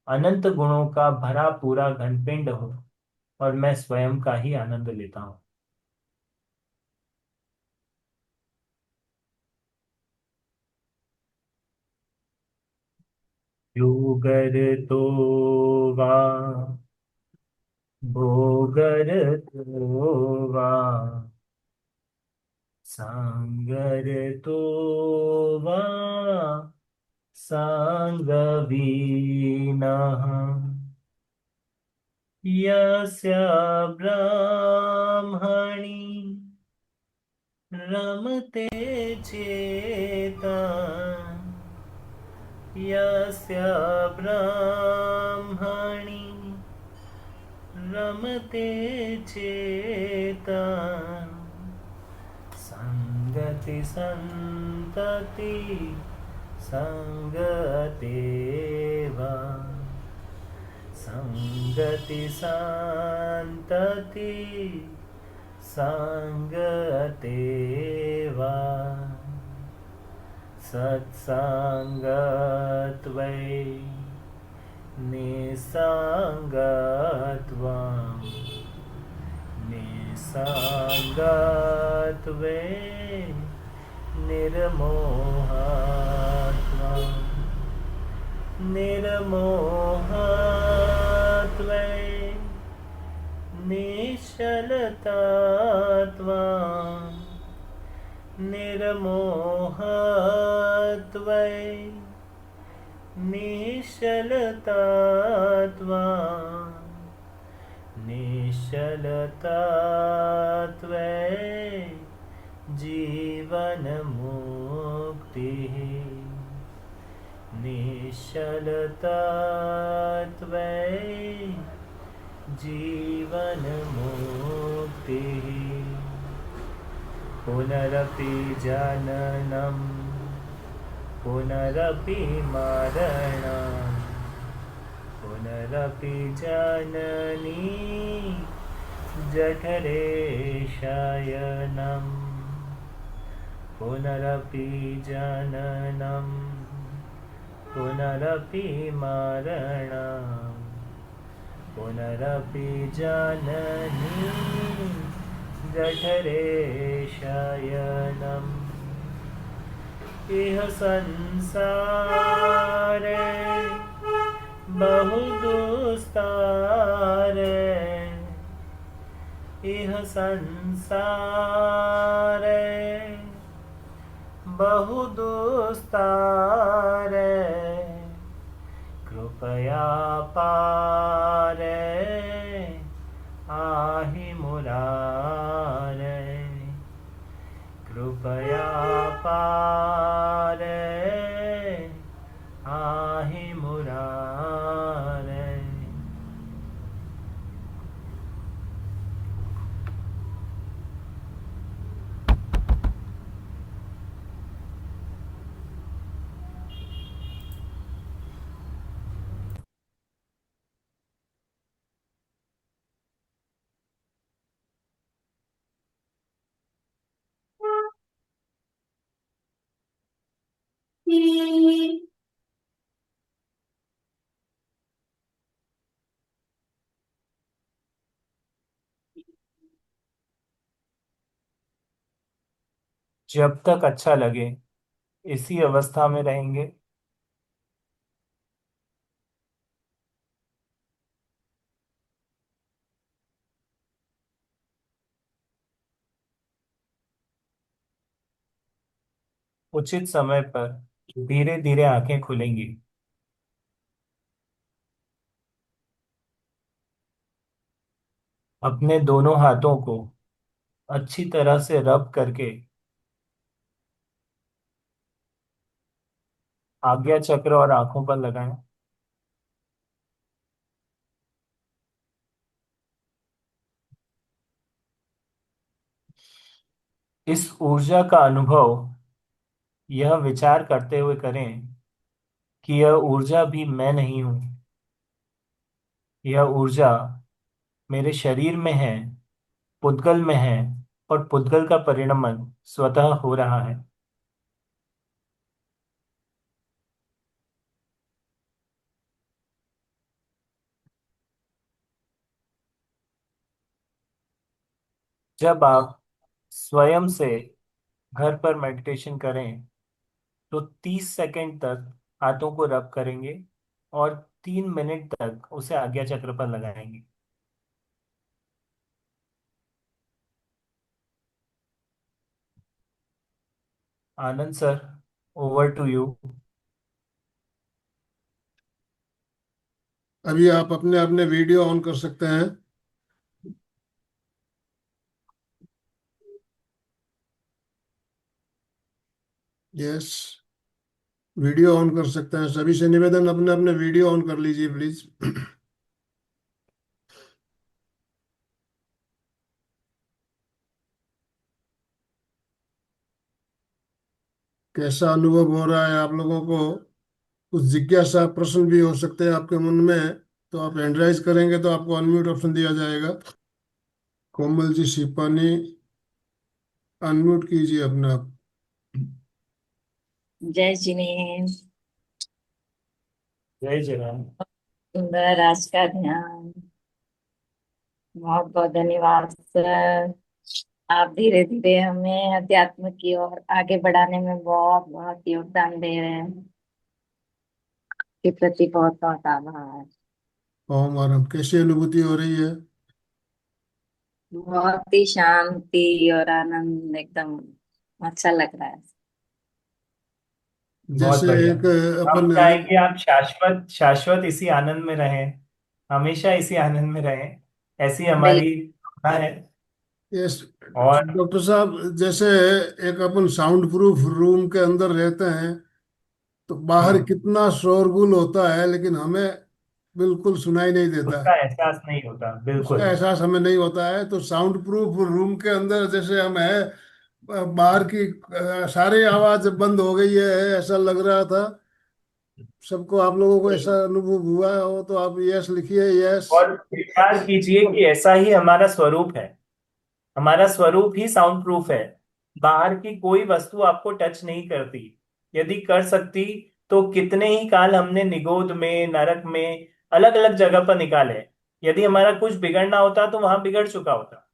अनंत गुणों का भरा पूरा घनपिंड हूँ, और मैं स्वयं का ही आनंद लेता हूँ। योगर तो वा भोगर तो वा सांगर तो वा सांग वीना यस्य ब्रह्मणि रमते चेता, यस्य ब्रह्मणि रमते चेता, संगति संतति संगतेवा, संगति संतति संगतेवा, सत्संगत्वै निसंगत्वम्, निसंगत्वे निर्मोहत्वम्, निर्मोहत्वे निश्चलतत्वम्, निर्मोहत्वे निश्चलतत्वम्, निश्चलतत्वे जीवनमुक्तिः, निश्चलतत्वे जीवनमुक्तिः। पुनरपि जननं पुनरपि मरणं, पुनरपि जननी जठरे शयनं, पुनरपि जननं पुनरपि मरणं, पुनरपि जननी जठरे शयनम्। इह संसारे बहु दुस्तारे, इह संसारे बहु दुस्तारे, कृपया पारे आहि मुरारे, कृपया पारे आहि मुरारे। जब तक अच्छा लगे इसी अवस्था में रहेंगे। उचित समय पर धीरे धीरे आंखें खुलेंगी। अपने दोनों हाथों को अच्छी तरह से रब करके आज्ञा चक्र और आंखों पर लगाएं। इस ऊर्जा का अनुभव यह विचार करते हुए करें कि यह ऊर्जा भी मैं नहीं हूं। यह ऊर्जा मेरे शरीर में है, पुद्गल में है, और पुद्गल का परिणमन स्वतः हो रहा है। जब आप स्वयं से घर पर मेडिटेशन करें तो 30 सेकंड तक हाथों को रब करेंगे और 3 मिनट तक उसे आज्ञा चक्र पर लगाएंगे। आनंद सर, ओवर टू यू। अभी आप अपने अपने वीडियो ऑन कर सकते हैं। यस, वीडियो ऑन कर सकते हैं। सभी से निवेदन, अपने अपने वीडियो ऑन कर लीजिए प्लीज। कैसा अनुभव हो रहा है आप लोगों को? कुछ जिज्ञासा प्रश्न भी हो सकते हैं आपके मन में, तो आप हैंड राइज करेंगे तो आपको अनम्यूट ऑप्शन दिया जाएगा। कोमल जी, शिपानी, अनम्यूट कीजिए अपना आप। जय जिनेन्द्र। जय जगन। सुंदर आज का ध्यान। बहुत बहुत धन्यवाद सर। आप धीरे धीरे हमें अध्यात्म की ओर आगे बढ़ाने में बहुत बहुत योगदान दे रहे हैं। के प्रति बहुत बहुत आभार। ओम आराम, कैसी अनुभूति हो रही है? बहुत ही शांति और आनंद, एकदम अच्छा लग रहा है। बहुत जैसे बढ़िया। एक हम अपन चाहेंगे आप शाश्वत शाश्वत इसी आनंद में रहें, हमेशा इसी आनंद में रहें, ऐसी बिल्कुल। हमारी भावना है। यस और डॉक्टर साहब, जैसे एक अपन साउंड प्रूफ रूम के अंदर रहते हैं तो बाहर हम्म, कितना शोरगुल होता है, लेकिन हमें बिल्कुल सुनाई नहीं देता। उसका एहसास नहीं होता, उसका बिल्कुल। एहसास हमें नहीं होता है। तो साउंड प्रूफ रूम के अंदर जैसे हम है, बाहर की सारी आवाज बंद हो गई है, ऐसा लग रहा था सबको। आप लोगों को ऐसा अनुभव हुआ हो तो आप यस लिखिए, यस। और विचार कीजिए कि ऐसा ही हमारा स्वरूप है। हमारा स्वरूप ही साउंड प्रूफ है। बाहर की कोई वस्तु आपको टच नहीं करती। यदि कर सकती तो कितने ही काल हमने निगोद में, नरक में, अलग अलग जगह पर निकाले। यदि हमारा कुछ बिगड़ना होता तो वहां बिगड़ चुका होता।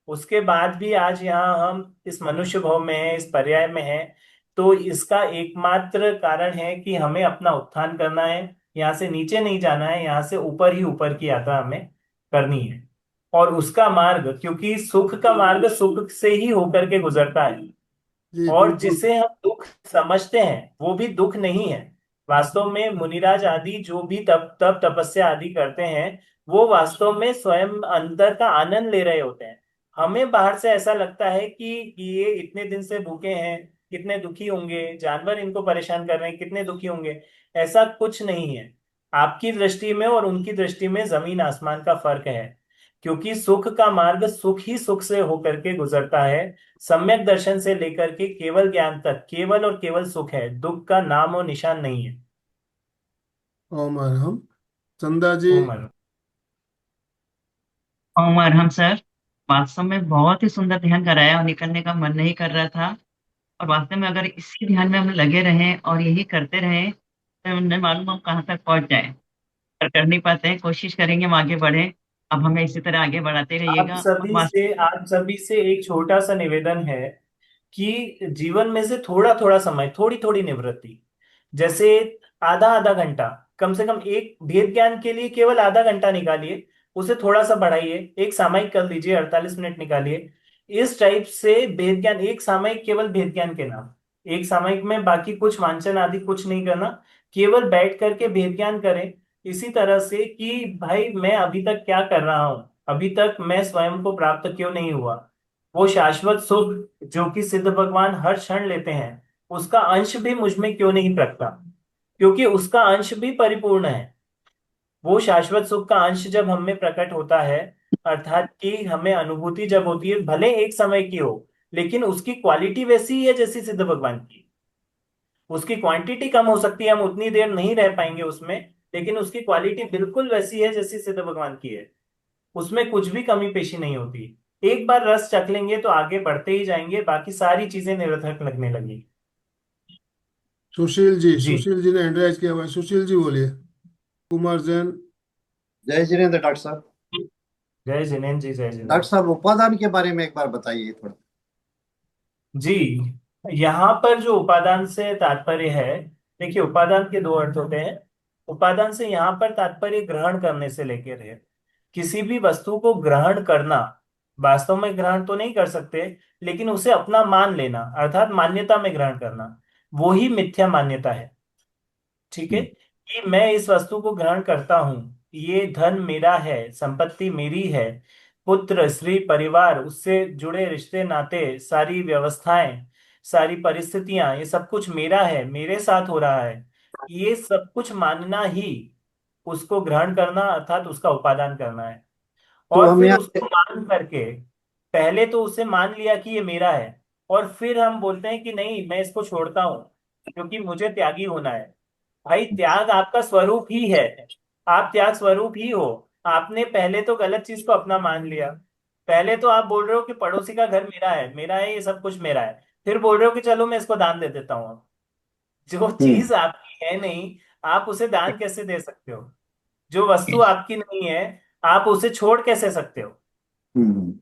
उसके बाद भी आज यहाँ हम इस मनुष्य भाव में हैं, इस पर्याय में हैं। तो इसका एकमात्र कारण है कि हमें अपना उत्थान करना है। यहाँ से नीचे नहीं जाना है, यहाँ से ऊपर ही ऊपर की यात्रा हमें करनी है। और उसका मार्ग, क्योंकि सुख का मार्ग सुख से ही होकर के गुजरता है। जी और बिल्कुल। जिसे हम दुख समझते हैं वो भी दुख नहीं है। वास्तव में मुनिराज आदि जो भी तप तप तपस्या आदि करते हैं, वो वास्तव में स्वयं अंदर का आनंद ले रहे होते हैं। हमें बाहर से ऐसा लगता है कि ये इतने दिन से भूखे हैं, कितने दुखी होंगे, जानवर इनको परेशान कर रहे हैं, कितने दुखी होंगे। ऐसा कुछ नहीं है। आपकी दृष्टि में और उनकी दृष्टि में जमीन आसमान का फर्क है। क्योंकि सुख का मार्ग सुख ही सुख से होकर के गुजरता है। सम्यक दर्शन से लेकर के केवल ज्ञान तक केवल और केवल सुख है, दुख का नाम और निशान नहीं है। ओम हम चंदा जी। उमर। उमर हम सर, वास्तव में बहुत ही सुंदर ध्यान कराया और निकलने का मन नहीं कर रहा था। और वास्तव में अगर इसी ध्यान में हम लगे रहें और यही करते रहें तो नहीं मालूम हम कहाँ तक पहुंच जाएं। पर कर नहीं पाते हैं, कोशिश करेंगे हम आगे बढ़े। अब हमें इसी तरह आगे बढ़ाते रहिएगा और आप सभी से एक छोटा सा निवेदन है कि जीवन में से थोड़ा थोड़ा समय, थोड़ी थोड़ी निवृत्ति, जैसे आधा आधा घंटा, कम से कम एक भेद ज्ञान के लिए केवल आधा घंटा निकालिए। उसे थोड़ा सा बढ़ाइए, एक सामयिक कर लीजिए, 48 मिनट निकालिए। इस टाइप से भेद ज्ञान, एक सामयिक केवल भेद ज्ञान के नाम, एक सामयिक में बाकी कुछ वांछन आदि कुछ नहीं करना, केवल बैठ करके भेद ज्ञान करें। इसी तरह से कि भाई मैं अभी तक क्या कर रहा हूं, अभी तक मैं स्वयं को प्राप्त क्यों नहीं हुआ। वो शाश्वत सुख जो कि सिद्ध भगवान हर क्षण लेते हैं, उसका अंश भी मुझ में क्यों नहीं प्रकटा, क्योंकि उसका अंश भी परिपूर्ण है। वो शाश्वत सुख का अंश जब हम में प्रकट होता है, अर्थात कि हमें अनुभूति जब होती है, भले एक समय की हो, लेकिन उसकी क्वालिटी वैसी ही है जैसी सिद्ध भगवान की। उसकी क्वांटिटी कम हो सकती है, हम उतनी देर नहीं रह पाएंगे उसमें, लेकिन उसकी क्वालिटी बिल्कुल वैसी है जैसी सिद्ध भगवान की है। उसमें कुछ भी कमी पेशी नहीं होती। एक बार रस चख लेंगे तो आगे बढ़ते ही जाएंगे, बाकी सारी चीजें निरर्थक लगने लगेंगी। सुशील जी, जी। सुशील जी ने हैंड राइज किया हुआ है। सुशील जी बोलिए। कुमार जैन। जय जिनेन्द्र डॉक्टर साहब। जय जिनेन्द्र जी, जय जिनेन्द्र। डॉक्टर साहब, उपादान के बारे में एक बार बताइए थोड़ा। जी, यहाँ पर जो उपादान से तात्पर्य है, देखिए उपादान के दो अर्थ होते हैं। उपादान से यहाँ पर तात्पर्य ग्रहण करने से लेकर है। किसी भी वस्तु को ग्रहण करना, वास्तव में ग्रहण तो नहीं कर सकते, लेकिन उसे अपना मान लेना, अर्थात मान्यता में ग्रहण करना, वो ही मिथ्या मान्यता है। ठीक है, कि मैं इस वस्तु को ग्रहण करता हूं, ये धन मेरा है, संपत्ति मेरी है, पुत्र स्त्री परिवार उससे जुड़े रिश्ते नाते सारी व्यवस्थाएं सारी परिस्थितियां ये सब कुछ मेरा है, मेरे साथ हो रहा है, ये सब कुछ मानना ही उसको ग्रहण करना अर्थात उसका उपादान करना है। तो और हम फिर यहाँ उसको मान करके पहले तो उसे मान लिया कि ये मेरा है, और फिर हम बोलते हैं कि नहीं मैं इसको छोड़ता हूं क्योंकि मुझे त्यागी होना है। भाई त्याग आपका स्वरूप ही है, आप त्याग स्वरूप ही हो। आपने पहले तो गलत चीज को अपना मान लिया। पहले तो आप बोल रहे हो कि पड़ोसी का घर मेरा है ये सब कुछ मेरा है, फिर बोल रहे हो कि चलो मैं इसको दान दे देता हूँ। जो हम्म चीज आपकी है नहीं, आप उसे दान कैसे दे सकते हो? जो वस्तु आपकी नहीं है, आप उसे छोड़ कैसे सकते हो? हम्म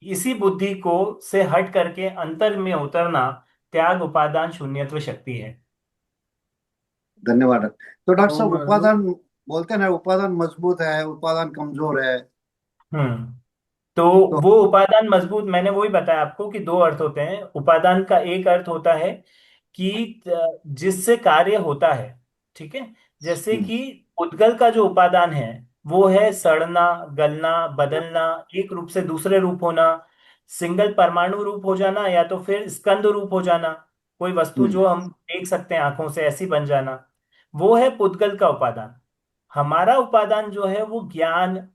इसी बुद्धि को से हट करके अंतर में उतरना त्याग उपादान शून्यत्व शक्ति है। धन्यवाद। तो डॉक्टर ओम साहब, अर्हम। उपादान बोलते हैं ना, उपादान मजबूत है, उपादान कमजोर है। हम्म। तो तो वो उपादान मजबूत, मैंने वही बताया आपको कि दो अर्थ होते हैं उपादान का। एक अर्थ होता है कि जिससे कार्य होता है, ठीक है। जैसे हम्म कि उद्गल का जो उपादान है वो है सड़ना, गलना, बदलना, एक रूप से दूसरे रूप होना, सिंगल परमाणु रूप हो जाना या तो फिर स्कंद रूप हो जाना, कोई वस्तु हम्म जो हम देख सकते हैं आंखों से ऐसी बन जाना, वो है पुद्गल का उपादान। हमारा उपादान जो है वो ज्ञान,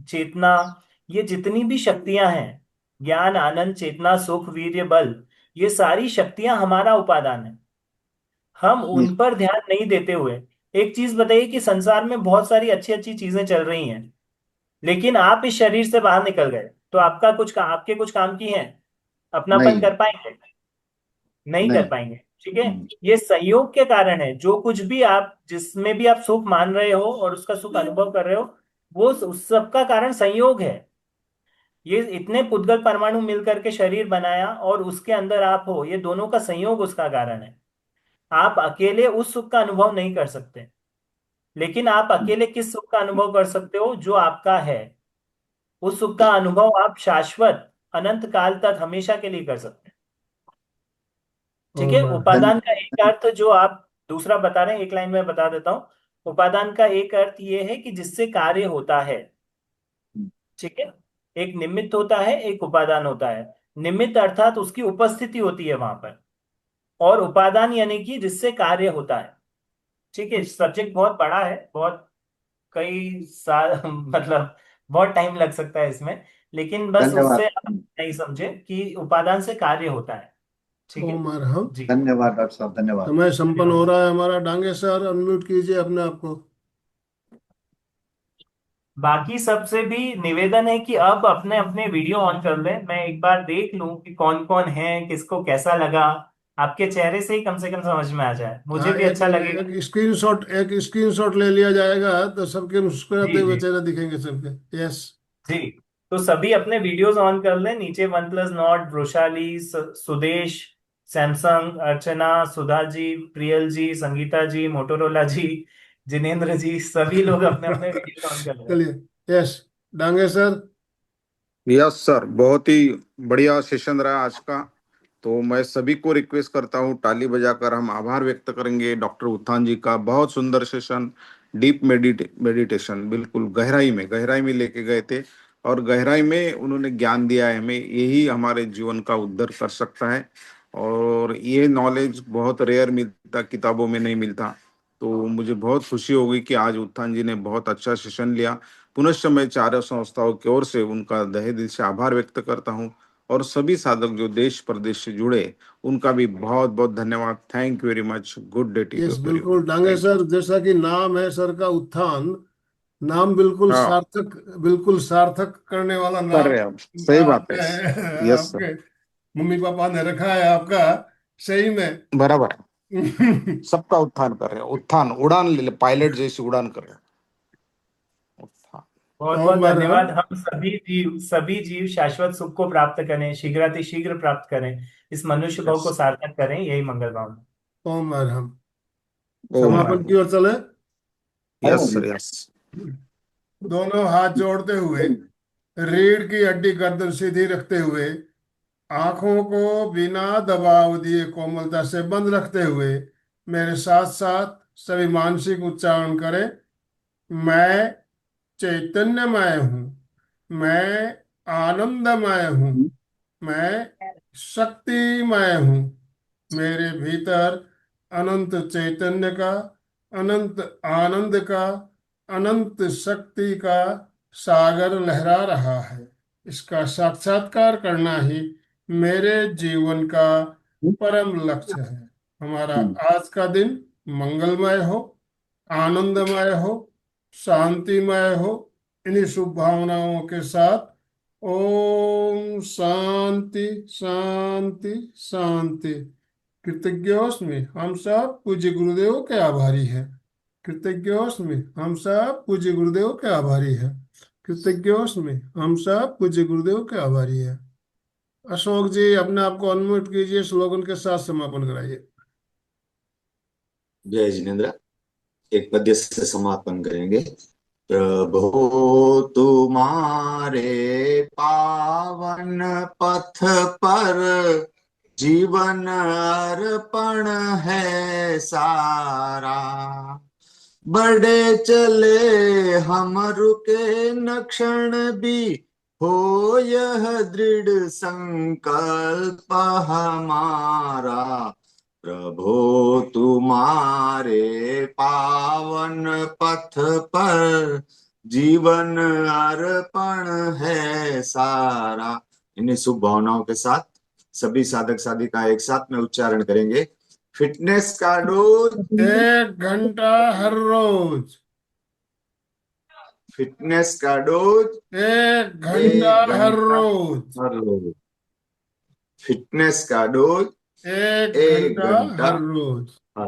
चेतना, ये जितनी भी शक्तियां हैं, ज्ञान आनंद चेतना सुख वीर्य बल, ये सारी शक्तियां हमारा उपादान है। हम हम्म उन पर ध्यान नहीं देते हुए, एक चीज बताइए कि संसार में बहुत सारी अच्छी अच्छी चीजें चल रही हैं, लेकिन आप इस शरीर से बाहर निकल गए तो आपका कुछ काम, आपके कुछ काम की हैं, अपनापन नहीं कर पाएंगे? नहीं कर नहीं। पाएंगे, ठीक है। हम्म ये संयोग के कारण है। जो कुछ भी आप जिसमें भी आप सुख मान रहे हो और उसका सुख अनुभव कर रहे हो, वो उस सब का कारण संयोग है। ये इतने पुद्गल परमाणु मिलकर के शरीर बनाया और उसके अंदर आप हो, ये दोनों का संयोग उसका कारण है। आप अकेले उस सुख का अनुभव नहीं कर सकते, लेकिन आप हम्म अकेले किस सुख का अनुभव कर सकते हो? जो आपका है, उस सुख का अनुभव आप शाश्वत अनंत काल तक हमेशा के लिए कर सकते हैं। ठीक है। ओम अर्हम। धन्य उपादान का एक अर्थ जो आप दूसरा बता रहे हैं, एक लाइन में बता देता हूं। उपादान का एक अर्थ ये है कि जिससे कार्य होता है, ठीक है। एक निमित्त होता है, एक उपादान होता है। निमित्त अर्थात उसकी उपस्थिति होती है वहां पर, और उपादान यानी कि जिससे कार्य होता है। ठीक है। सब्जेक्ट बहुत बड़ा है, बहुत कई साल मतलब बहुत टाइम लग सकता है इसमें, लेकिन बस धन्यवाद। उससे आप नहीं समझे कि उपादान से कार्य होता है। ठीक है ओम अर्हम। जी। धन्यवाद डॉक्टर साहब, धन्यवाद। समय संपन्न हो धन्यवाद। रहा है हमारा। डांगे सर अनम्यूट कीजिए अपने आप को। बाकी सबसे भी निवेदन है कि अब अपने अपने वीडियो ऑन कर लें, मैं एक बार देख लूं कि कौन कौन है, किसको कैसा लगा। आपके चेहरे से ही कम से कम समझ में आ जाए, मुझे हाँ, भी एक अच्छा लगेगा। एक स्क्रीनशॉट ले लिया जाएगा तो सबके मुस्कुराते जी हुए जी चेहरे दिखेंगे सबके। यस। जी। तो सभी अपने वीडियोस ऑन कर लें। नीचे OnePlus Nord, Vrishali, Sudesh, Samsung, Archana, Sudha ji, Priyal ji, Sangeeta ji, Motorola ji, Jinendra ji, सभी लोग अपने अपने वीडियो ऑन कर लें। चलिए। Yes. Dange sir. Yes sir, बहुत ही बढ़िया सेशन रहा आज का। तो मैं सभी को रिक्वेस्ट करता हूँ, ताली बजाकर हम आभार व्यक्त करेंगे डॉक्टर उत्थान जी का। बहुत सुंदर सेशन, डीप मेडिटेशन, बिल्कुल गहराई में लेके गए थे, और गहराई में उन्होंने ज्ञान दिया है हमें। यही हमारे जीवन का उद्धार कर सकता है, और ये नॉलेज बहुत रेयर मिलता, किताबों में नहीं मिलता। तो मुझे बहुत खुशी हो गई कि आज उत्थान जी ने बहुत अच्छा सेशन लिया। पुनश्च मैं चारों संस्थाओं की ओर से उनका तहे दिल से आभार व्यक्त करता हूँ, और सभी साधक जो देश प्रदेश से जुड़े, उनका भी बहुत बहुत धन्यवाद। Thank you very much. Good day to yes, everyone. बिल्कुल डांगे थैंक सर, जैसा कि नाम है सर का उत्थान, नाम बिल्कुल हाँ, सार्थक, बिल्कुल सार्थक करने वाला कर नाम रहे हैं हम, सही बात है। आपका यस सर, आपके मम्मी पापा ने रखा है आपका, सही में। बराबर है। सबका उत्थान कर रहे हैं, उत्थान, उड़ान ले, पायलट जैसी उड़ान कर रहे हैं। उत्थान। बहुत बहुत ओम धन्यवाद। अर्हम। हम सभी जीव शाश्वत सुख को प्राप्त करें, शीघ्रातिशीघ्र प्राप्त करें, इस मनुष्य भाव यस, को सार्थक करें, यही मंगल भावना। ओम अर्हम। ओम समापन की ओर चले। Yes sir, yes. दोनों हाथ जोड़ते हुए, रीढ़ की हड्डी गर्दन सीधी रखते हुए, आंखों को बिना दबाव दिए कोमलता से बंद रखते हुए, मेरे साथ साथ सभी मानसिक उच्चारण करें। मैं चैतन्यमय हूँ, मैं आनंदमय हूँ, मैं शक्तिमय हूँ। मेरे भीतर अनंत चैतन्य का, अनंत आनंद का, अनंत शक्ति का सागर लहरा रहा है। इसका साक्षात्कार करना ही मेरे जीवन का परम लक्ष्य है। हमारा आज का दिन मंगलमय हो, आनंदमय हो, शांतिमय हो। इन्हीं शुभ भावनाओं के साथ ओम शांति शांति शांति। कृतज्ञोस्मि, हम सब पूज्य गुरुदेव के आभारी हैं। कृतज्ञोस्मि, हम सब पूज्य गुरुदेव के आभारी हैं। कृतज्ञोस्मि, हम सब पूज्य गुरुदेव के आभारी हैं। अशोक जी, अपने आप को अनम्यूट कीजिए, स्लोगन के साथ समापन कराइए। जय जिनेन्द्र। एक पद्य से समापन करेंगे। प्रभो तुम्हारे पावन पथ पर जीवन अर्पण है सारा। बढ़े चले हम रुके न क्षण भी, हो यह दृढ़ संकल्प हमारा। प्रभो तुम्हारे पावन पथ पर जीवन अर्पण है सारा। इन्हीं शुभ भावनाओं के साथ सभी साधक साधिका एक साथ में उच्चारण करेंगे। फिटनेस का डोज 1 घंटा हर रोज। फिटनेस का डोज 1 घंटा 1 हर घंटा रोज। हर रोज। फिटनेस का डोज 1 1 घंटा घंटा हर रोज। हर